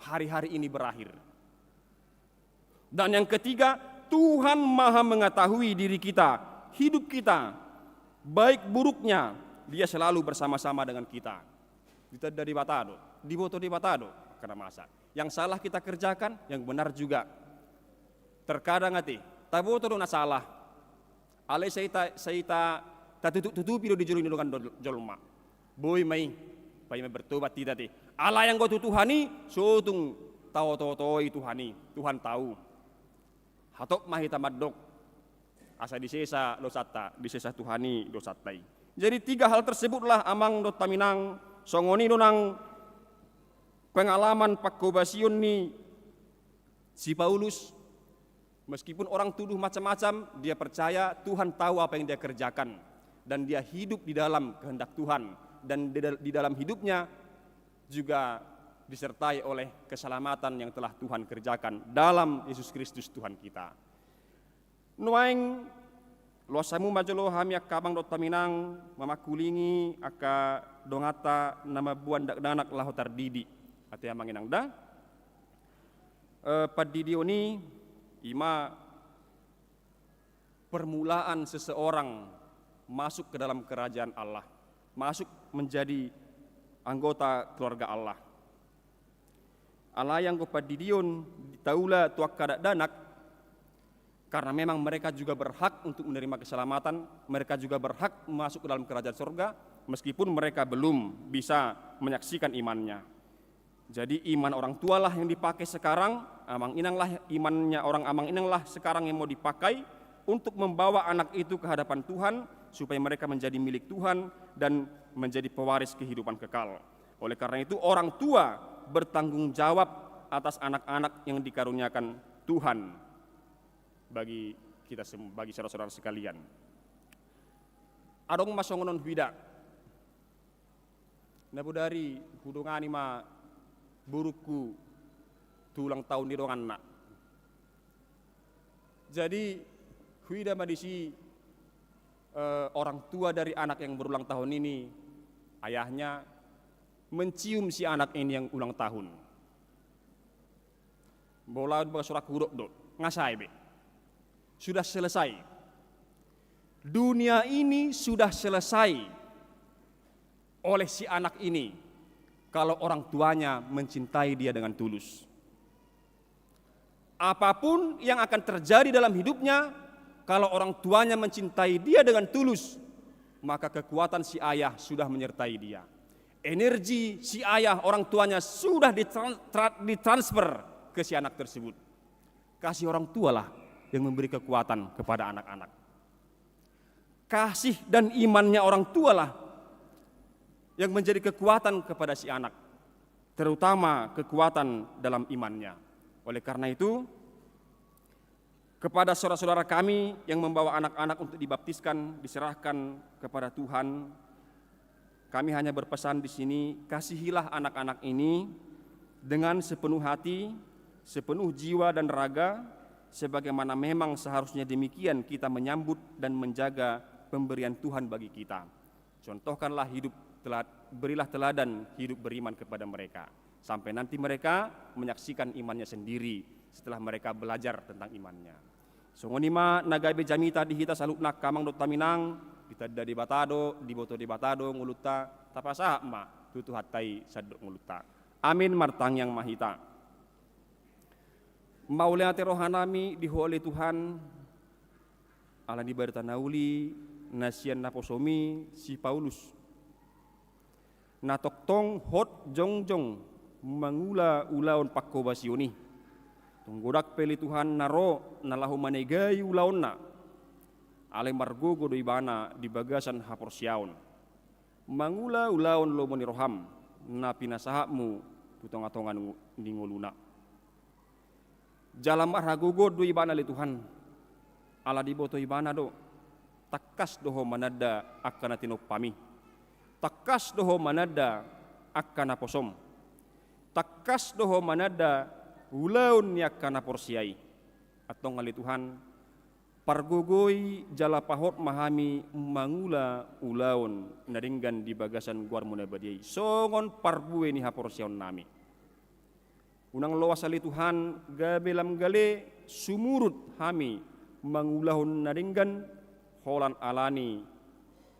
hari-hari ini berakhir. Dan yang ketiga, Tuhan Maha mengetahui diri kita, hidup kita, baik buruknya, Dia selalu bersama-sama dengan kita. Kita dari batado, diboto di batado, karena masa. Yang salah kita kerjakan, yang benar juga. Terkadang hati, taboto do na salah. Ale saita tutupi do dijulun dengan jolma. Boy may bertobat tidak ti. Allah yang kau Tuhani, sotung tahu Tuhani, Tuhan tahu. Hatok mahita madok, asa disesa dosata, disesa Tuhani dosatai. Jadi 3 hal tersebutlah amang dot taminang songoni donang pengalaman pakobasion ni si Paulus. Meskipun orang tuduh macam-macam, dia percaya Tuhan tahu apa yang dia kerjakan dan dia hidup di dalam kehendak Tuhan dan di dalam hidupnya juga disertai oleh keselamatan yang telah Tuhan kerjakan dalam Yesus Kristus Tuhan kita. Nuaing losamu majolo hami akabang dot taminang mamakulingi aka dongata nama buan danak laho tardidi. Ati amanginang da padidioni ima permulaan seseorang masuk ke dalam kerajaan Allah, masuk menjadi anggota keluarga Allah. Allah yang kepada didion taula tuak kadak danak Karena memang mereka juga berhak untuk menerima keselamatan, mereka juga berhak masuk ke dalam kerajaan surga, meskipun mereka belum bisa menyaksikan imannya. Jadi iman orang tua lah yang dipakai sekarang, imannya orang amang inanglah sekarang yang mau dipakai untuk membawa anak itu ke hadapan Tuhan, supaya mereka menjadi milik Tuhan dan menjadi pewaris kehidupan kekal. Oleh karena itu orang tua bertanggung jawab atas anak-anak yang dikaruniakan Tuhan bagi kita semua, bagi saudara-saudara sekalian. Adong masongonon huida. Nabudari hudungani ma buruku tulang tahun di dongan nak. Jadi huida madisi orang tua dari anak yang berulang tahun ini, ayahnya mencium si anak ini yang ulang tahun. Bola surak huruf do, ngasai be. Sudah selesai. Dunia ini sudah selesai oleh si anak ini kalau orang tuanya mencintai dia dengan tulus. Apapun yang akan terjadi dalam hidupnya, kalau orang tuanya mencintai dia dengan tulus, maka kekuatan si ayah sudah menyertai dia. Energi si ayah, orang tuanya sudah ditransfer ke si anak tersebut. Kasih orang tua lah yang memberi kekuatan kepada anak-anak. Kasih dan imannya orang tua lah yang menjadi kekuatan kepada si anak, terutama kekuatan dalam imannya. Oleh karena itu, kepada saudara-saudara kami yang membawa anak-anak untuk dibaptiskan, diserahkan kepada Tuhan, kami hanya berpesan di sini, kasihilah anak-anak ini dengan sepenuh hati, sepenuh jiwa dan raga, sebagaimana memang seharusnya demikian kita menyambut dan menjaga pemberian Tuhan bagi kita. Contohkanlah hidup, berilah teladan hidup beriman kepada mereka, sampai nanti mereka menyaksikan imannya sendiri setelah mereka belajar tentang imannya. Songonima nagabe jamita dihita saluknak kamang dot taminang, kita dari batado, diboto di batado nguluta, tapasa ma tutu hatai sadok nguluta. Amin martang yang mahita. Maulia terohanami diho oleh Tuhan, ala di nauli nasian naposomi si Paulus. Natoktong hot jongjong mangula ulaon pakko basioni. Tunggodak peli Tuhan naro nalahu manegai ulaon na. Ale margo godo ibana di bagasan haporsiaon. Mangula ulaon lo moniroham na pinasahamu tutong-atongan ningoluna. Jalam ragogo do ibana le Tuhan. Ala diboto ibana do. Takas doho manada akana tinopami. Takas doho manada akana posom. Takas doho manada ulaun yakana porsiai. Atau ngali Tuhan pargogoi jala pahot mahami mangula ulaun naringgan di bagasan guar munabadiai. Songon parbue ni haporsion nami. Unang loas ali Tuhan gabelam gale sumurut hami mangulahun naringgan holan alani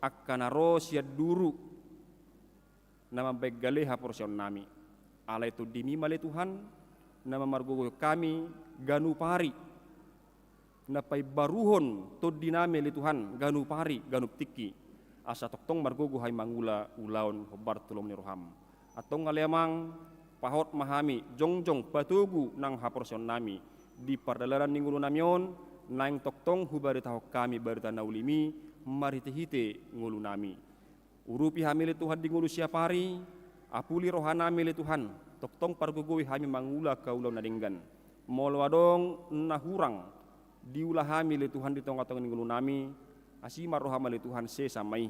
akkana rosia duru nama baik gale haporsion nami. Ala itu dimi male Tuhan nama margogo kami ganu pari napai baruhon to diname li Tuhan ganu pari ganu tiki asa toktong margogo hay mangula ulaun hobar tulom ni roham atong ngaleamang pahot mahami jongjong patugu nang haporsion nami di pardalaran ningulo namion naing toktong hubari taho kami barita naulimi maritihite ngulu nami urupi hamili Tuhan di ngulu siapari apuli rohana mili Tuhan toktong pargugui hami mangula kaulau nadinggan molwadong nahurang diulah hamili Tuhan di tongkat ngulu nami asima rohama li Tuhan sesamai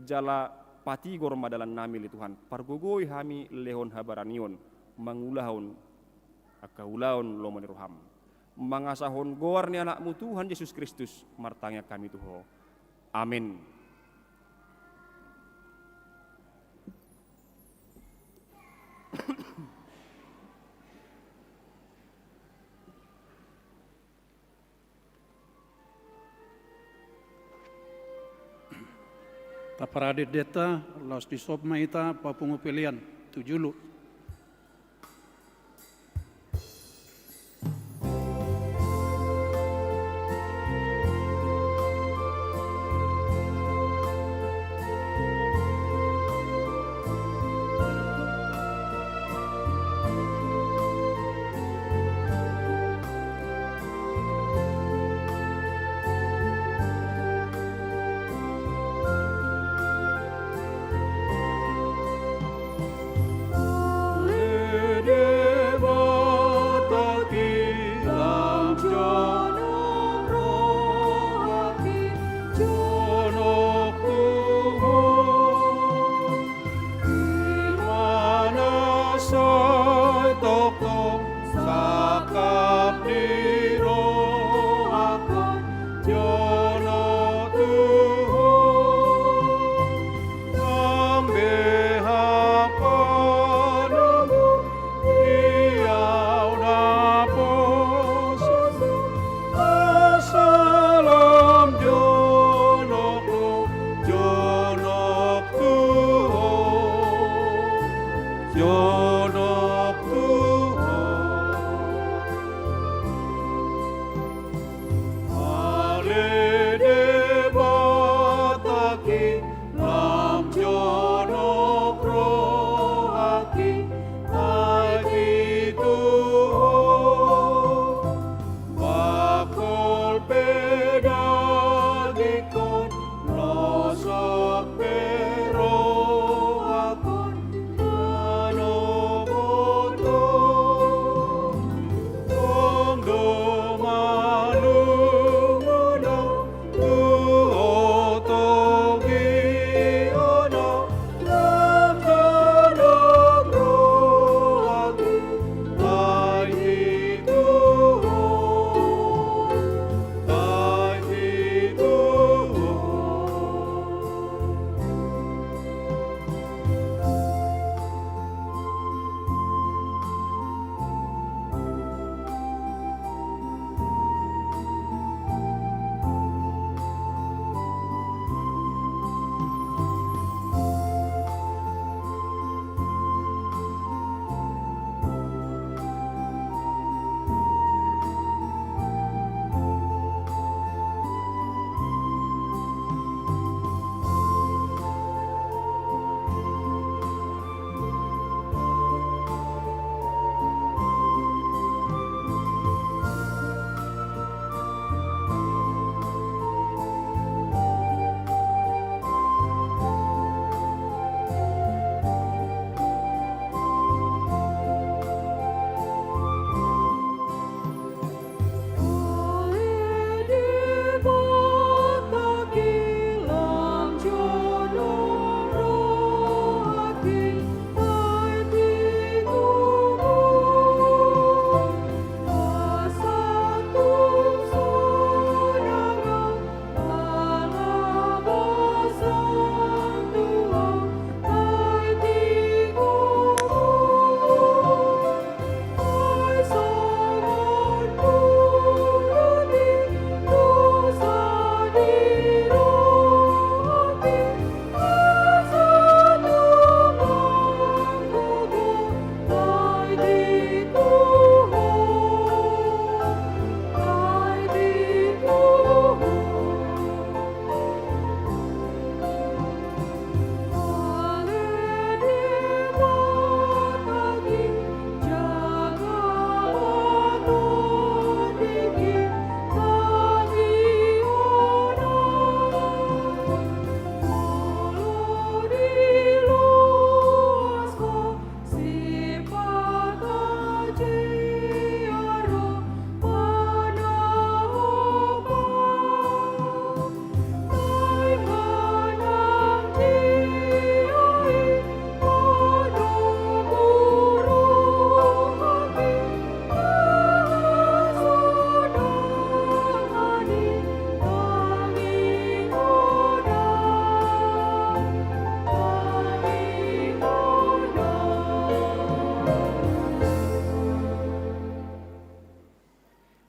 jala pati gor madalan nami li Tuhan pargogoi hami lehon habaranion mangulahon akaulaon lomoni roham mangasahon gor ni anakmu Tuhan Yesus Kristus martangnya kami tuho amin. Taparadit deta los di sob maita papungu pilihan tujulu.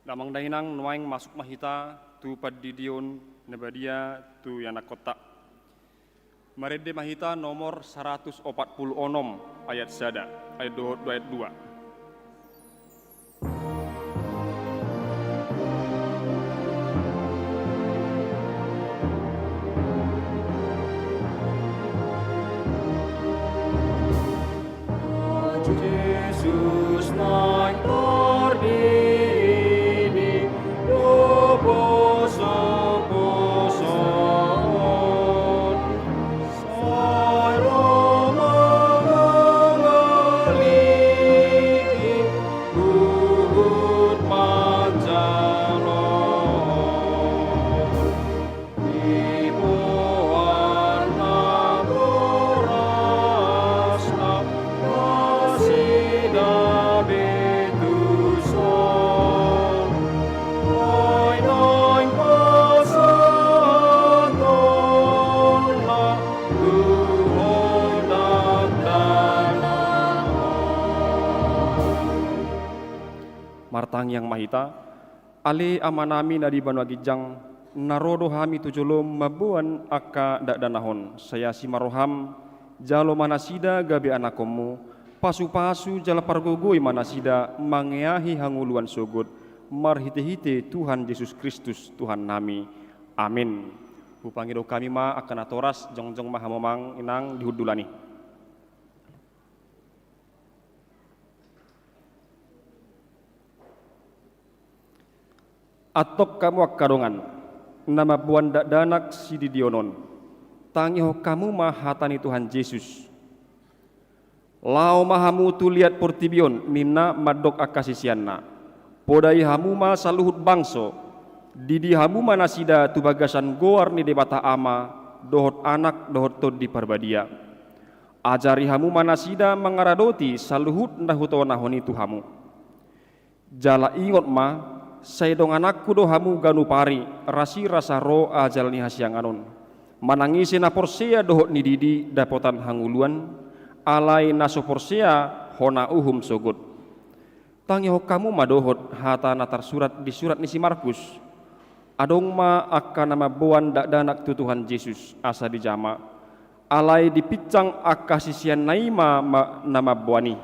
Damang dainang nuaing masuk mahita tu padidion nebadia tu yana kota. Marede mahita nomor 146 ayat sada ayat 2. Yesus naik berdiri, bosan-bosan, saya mengalami bukit Panjalon. Di bawah rasa kasih betusan, noin pasanganlah Tuhan datang. Martang yang mahita, ale amanami nadi banwagijang narodo hami tujolom mabuan aka dak danahon. Saya si maroham jalo manasida gabe anakomu, pasu-pasu jala pargogoi manasida mangeahi hanguluan sogot, marhite-hite Tuhan Yesus Kristus Tuhan nami. Amin. Hupangido kami ma akan atoras jongjong mahamomang inang dihudulani. Atok kamu akadongan nama buanda danak sididionon tangiho kamu mahatani Tuhan Yesus lao mahamu tu liat portibion nina madok akasisianna podai hamu ma saluhut bangso didi hamu manasida tu bagasan goar ni debata ama dohot anak dohot tod di parbadia ajari hamu manasida mengaradoti saluhut nahuto nahoni tu hamu jala ingot ma saya dong anakku do hamu ganu pari rasi rasa ro ajal ni hasiang anon manangisi na porsea dohot ni didi dapotan hanguluan alai naso porsea hona uhum sogot tangi ho kamu madohot hata natar surat di surat nisi Markus adong ma akka nama boan dak danak tu Tuhan Yesus asa di jama alai dipicang akka sisian naima nama boani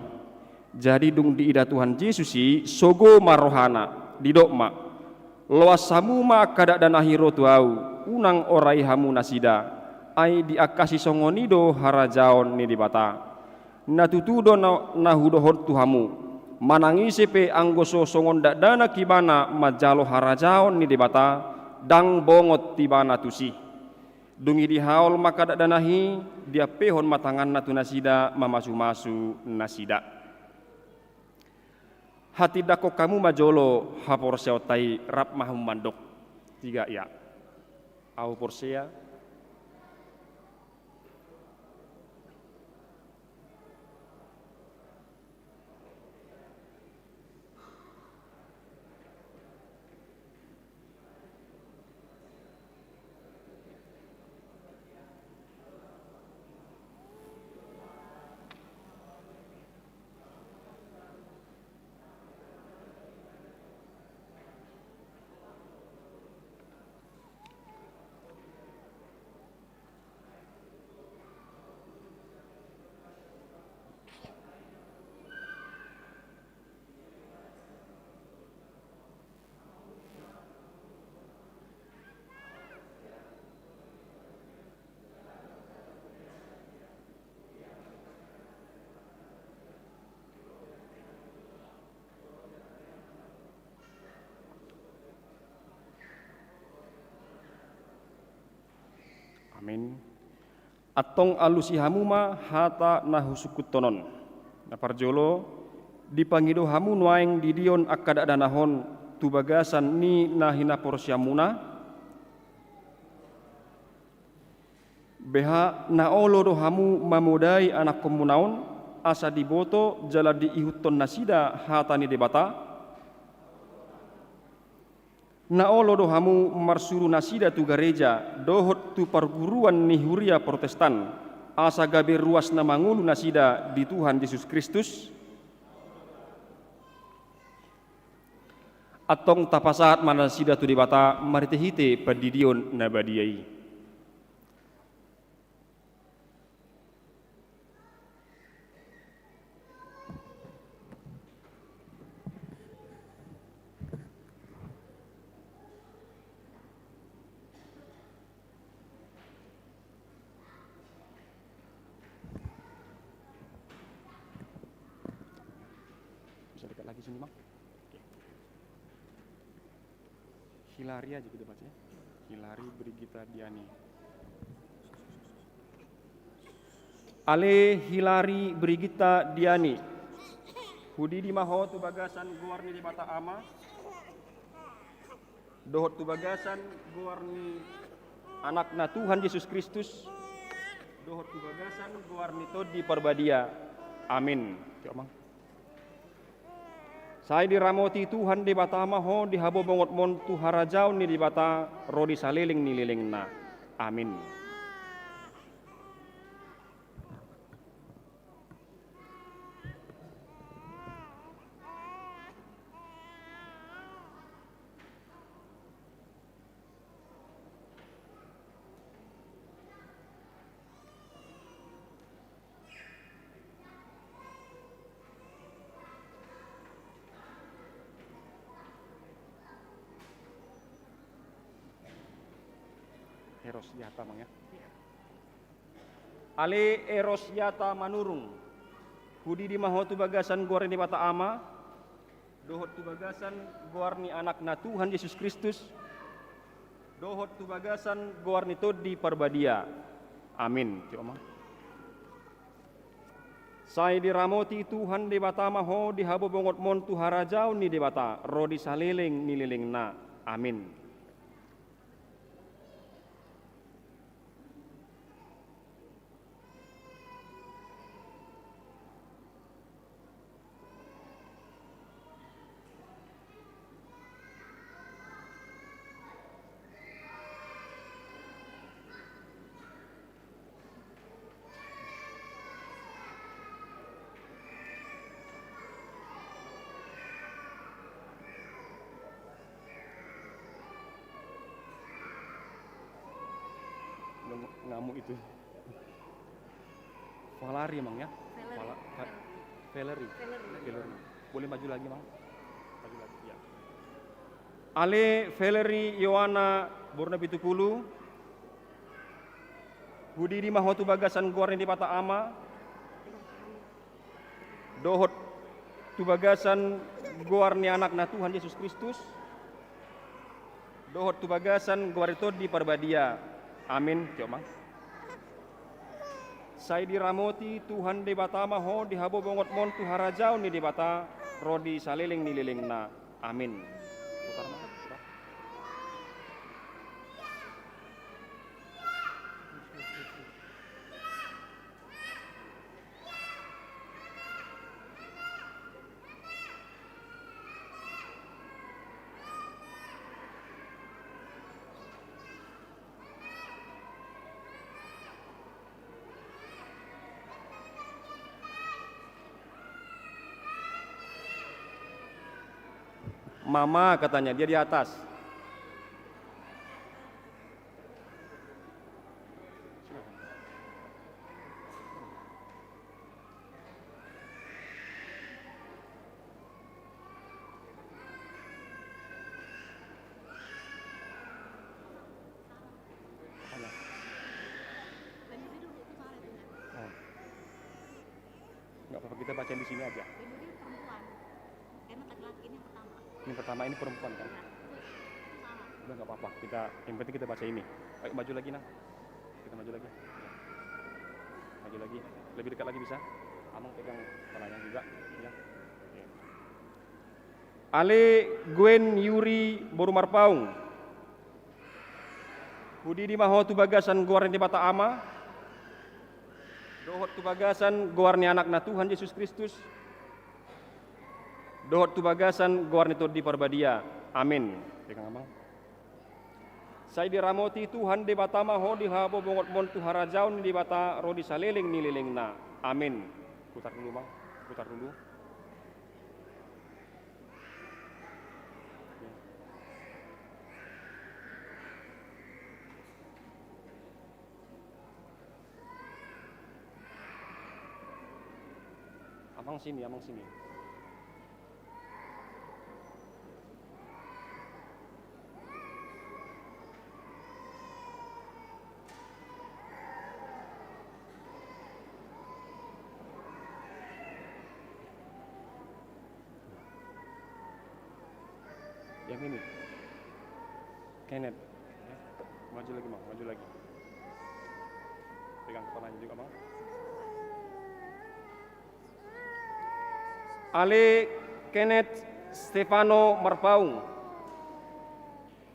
jadi dung di ida Tuhan Yesus si sogo marohana didok ma loas hamu ma kada danahiro tuau unang orai hamu nasida ai di akasi songonido harajaon ni dibata natutudo nahudohot tu hamu manangisi pe anggoso songon dak dana kibana majalo harajaon ni dibata dang bongot tibana tusi dungi di haul maka dak danahi dia pehon matangan natu nasida mamasu-masu nasida hati dako kamu majolo hapor seotai rap mahum mandok tiga ya au porsea amin. Atong alusi hamuma hata nahusukut tonon. Naparjolo dipangido hamu nuaeng didion akada danahon tubagasan ni nahina porsiamuna. Beha naolo do hamu mamudai anak komunaon asa diboto jala diihuton nasida hata ni debata. Naolo do hamu marsuru nasida tu gereja dohot tu perguruan ni huria Protestan asa gabe ruas na mangulu nasida di Tuhan Yesus Kristus atong tapasaat mana sida tu dibata maritehite padidion nabadiai lagi sini mak. Hilari aja kita baca. Hilari Brigita Diani. Ale Hilari Brigita Diani. Hudi di maho tu bagasan guarni di bata ama. Dohot tu bagasan guarni anakna Tuhan Yesus Kristus. Dohot tu bagasan guarni to di perbadia. Amin. Omang. Saya diramoti Tuhan di bata maho di habo bongot mon tu harajau ni di bata rodi saliling ni liling na. Amin. Erosiata Mang ya. Ale Erosiata Manurung. Hudi di mahotu bagasan gorni bata ama. Dohot tu bagasan gorni anak na Tuhan Yesus Kristus. Dohot tu bagasan gorni todi parbadia. Amin. Coba. Sai diramoti Tuhan di bata maho di habo bongot mon tu harajau ni di bata rodi saleleng ni leleng na. Amin. Ngamuk itu. Valari Mang ya. Valerie. Boleh maju lagi Mang? Maju lagi ya. Ale Valerie Yohana Borna Pitukulu. Budi di mahotu bagasan gorni di pata ama. Dohot tu bagasan gorni anak na Tuhan Yesus Kristus. Dohot tu bagasan gorni di parbadia. Amin. Coba. Sai diramoti Tuhan de bata maho di habo bongot mon tu harajau ni de bata rodi saleleng ni leleng na. Amin. Putar Mang. Mama katanya, dia di atas. Nggak apa-apa, kita bacain di sini aja. Ini pertama, ini perempuan kan? Udah nggak apa-apa, yang penting kita baca ini. Ayo maju lagi nah, kita maju lagi. Maju lagi, lebih dekat lagi bisa. Amang pegang tangannya juga. Ya. Ale Gwen Yuri Borumarpaung. Budi di maho tu bagasan goarni di bata ama. Dohot tu bagasan goarni anak na Tuhan Yesus Kristus. Dohot tu bagasan goarni to di parbadia. Amin. Pegang Amang. Sai diramoti Tuhan di bata maho di habo bongot mon tu harajaun di bata rodi saleleng ni leleng na. Amin. Putar dulu Bang. Putar dulu. Amang sini, Amang sini. Yang ini, Kenneth. Ya. Maju lagi Bang, maju lagi. Pegang kepalanya juga Bang. Ale Kenneth Stefano Marpaung.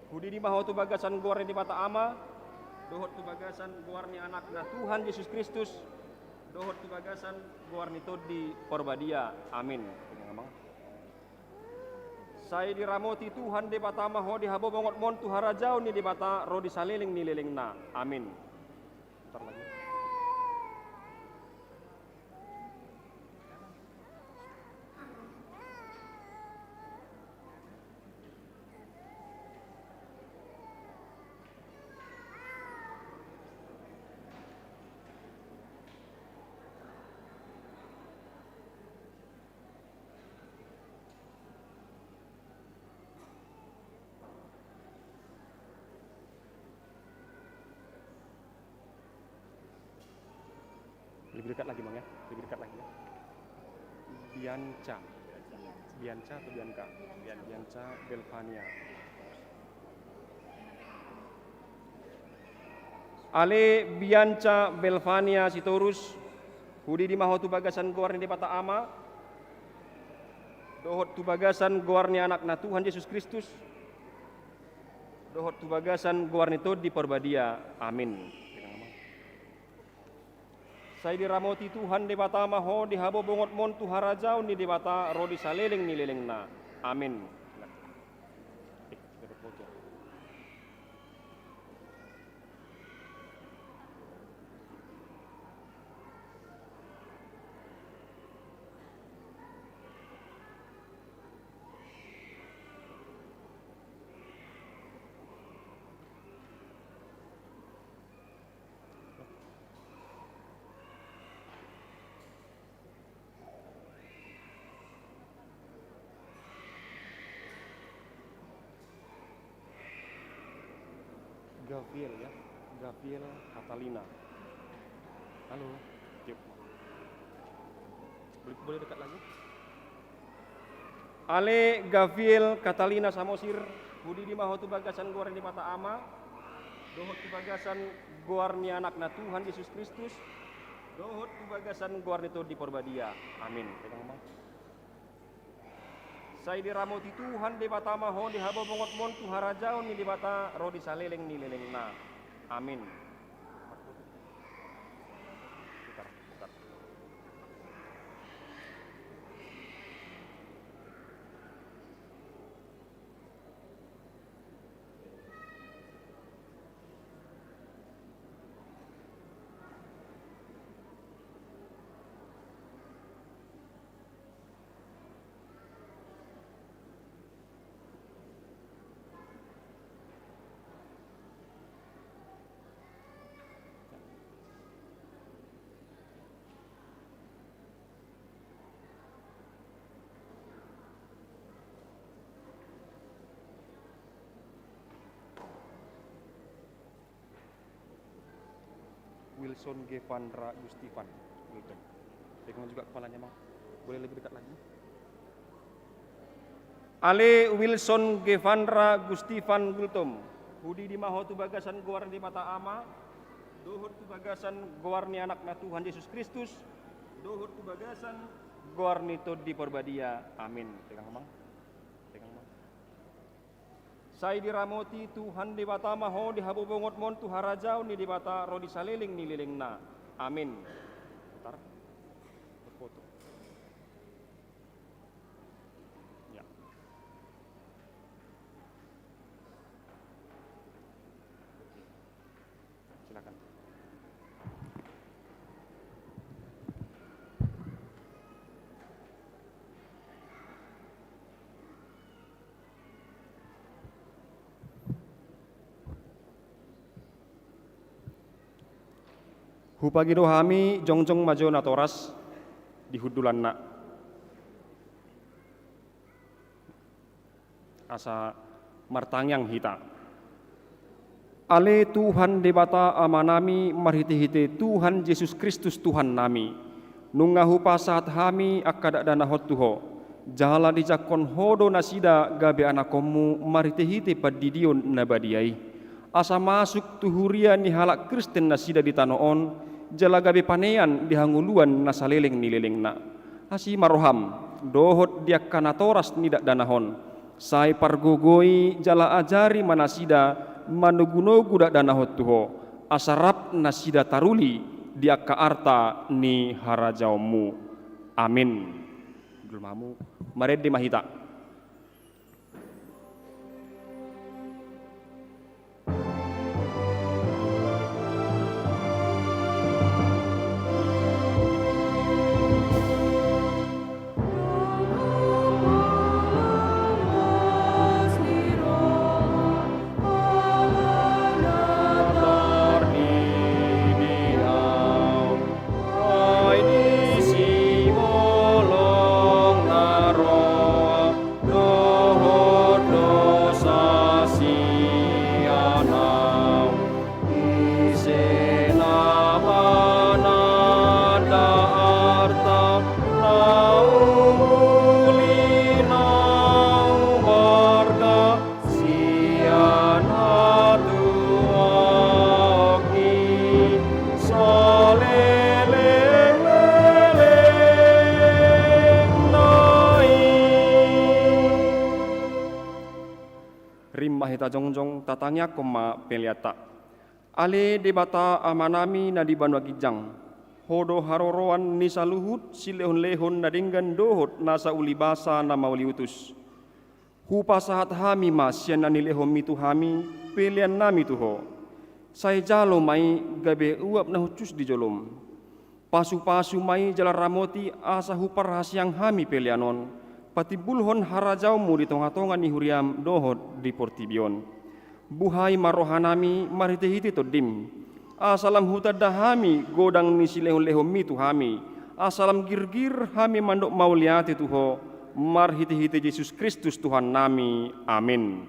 Budi di maho tu bagasan goarni di mata ama. Dohot tu bagasan goarni anak na Tuhan Yesus Kristus. Dohot tu bagasan goarni to di Porbadia. Amin. Sai diramoti Tuhan di bata maho di habo bongot mon tu harajau ni di bata rodi saleleng ni leleng na. Amin. Bentar lagi. Lebih dekat lagi Bang ya, lebih dekat lagi ya. Bianca. Bianca atau Bianca? Bianca Belvania. Ale Bianca Belvania Sitorus hudi di maho tu bagasan guarni di pata ama dohot tu bagasan guarni anak na Tuhan Yesus Kristus dohot tu bagasan guarni to di porbadia amin. Saya diramoti Tuhan di bata maho di habo bongot mon tu harajau ni di bata rodi saleleng ni leleng na amin. Gabriel ya, Gabriel Catalina. Halo, yuk. Boleh dekat lagi? Ale Gabriel Catalina Samosir, budi di maho tu bagasan guar di mata ama, dohot tu bagasan guar ni anak na Tuhan Yesus Kristus, dohot tu bagasan guar ni to di porbadia. Amin. Pegang bang. Saya diramoti Tuhan di bata maho di habo bongot mon tu harajau ni di bata rodi saleleng ni leleng na. Amin. Putar. Wilson Gevandra Gustifan gitu. Pegang juga kepalanya mau. Boleh lebih dekat lagi. Ale Wilson Gevandra Gustifan Gultom. Hudi di maho tu bagasan guar di mata ama. Dohut tu bagasan guar ni anak na Tuhan Yesus Kristus. Dohut tu bagasan guar ni to di porbadia. Amin. Pegang bang. Saya diramoti Tuhan di bata maho di habu bongot mon tu harajau ni di bata rodi saleleng ni leleng na. Amin. Bentar. Berfoto. Ya. Silakan. Hupagido hami jongjong majo natoras di hudulan na asa martangyang hita. Ale Tuhan debata amanami marhite-hite Tuhan Yesus Kristus Tuhan nami. Nunga hupasat hami akada dana hotuho. Jahala dijakon hodo nasida gabe anakomu marhite-hite padidion nabadiai. Asa masuk tuhuria ni halak Kristen nasida di tanoon. Jala gabe panean dihanguluan nasaleleng nileleng na. Asi maroham dohot dia kanatoras nidak danahon. Sai pargogoi jala ajari manasida manugunogu dak danahot tuho. Asarap nasida taruli dia kaarta ni harajaumu. Amin. Gulmamu mared di mahita. mahita jongjong tatangya koma peliata. Ale debata amanami na di banwa gijang. Hodo haroroan ni saluhut silehon-lehon na dinggan dohot nasa ulibasa na mauli utus. Hupa sahat hami mas yan na nilehom mitu hami pelian nami tuho. Say jalo mai gabe uap na hucus di jolom. Pasu-pasu mai jala ramoti asa hupar hasyang hami pelianon. Patibulhon harajaumu di tonga-tonga ni huriam dohot di portibion. Buhay marohanami marhiti-hiti todim. Asalam hutadahami godang ni silehon-lehom mitu hami. Asalam girgir hami mandok mauliati tuho. Marhiti-hiti Yesus Kristus Tuhan nami. Amin.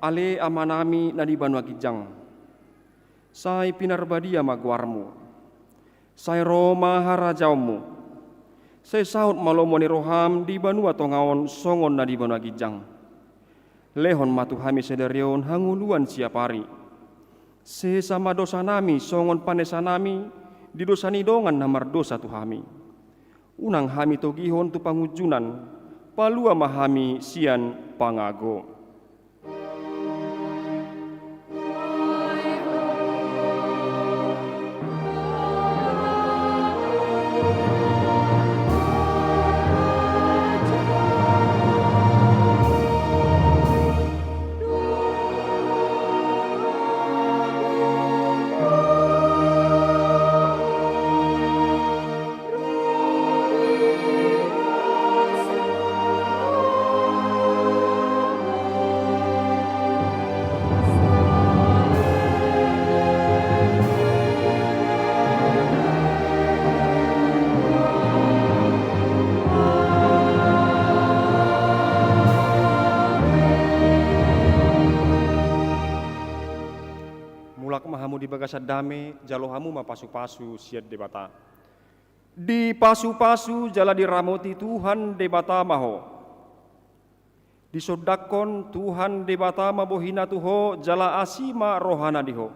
Ale amanami na di banwa gijang. Say pinarbadia magwarmu. Say Roma harajaumu. Say saut malomoni roham di banua tongaon songon na di banwa gijang. Lehon matu hami sederion hanguluan siapari. Se sama dosa nami songon panesanami di dosa nidongan namar dosa tuhami. Unang hami togihon tu pangujunan palua mahami sian pangago. Di bagasa dame jalohamu mapasu-pasu siat debata. Di pasu-pasu jala diramoti Tuhan debata maho. Disodakon Tuhan debata mabohina tuho jala asima rohana diho.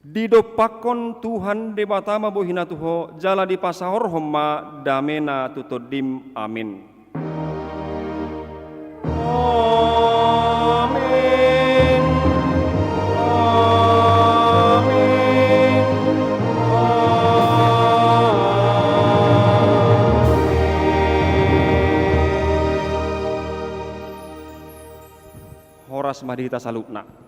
Didopakon Tuhan debata mabohina tuho jala dipasahor homma damena tutodim. Amin. Amin. Horas madita salukna.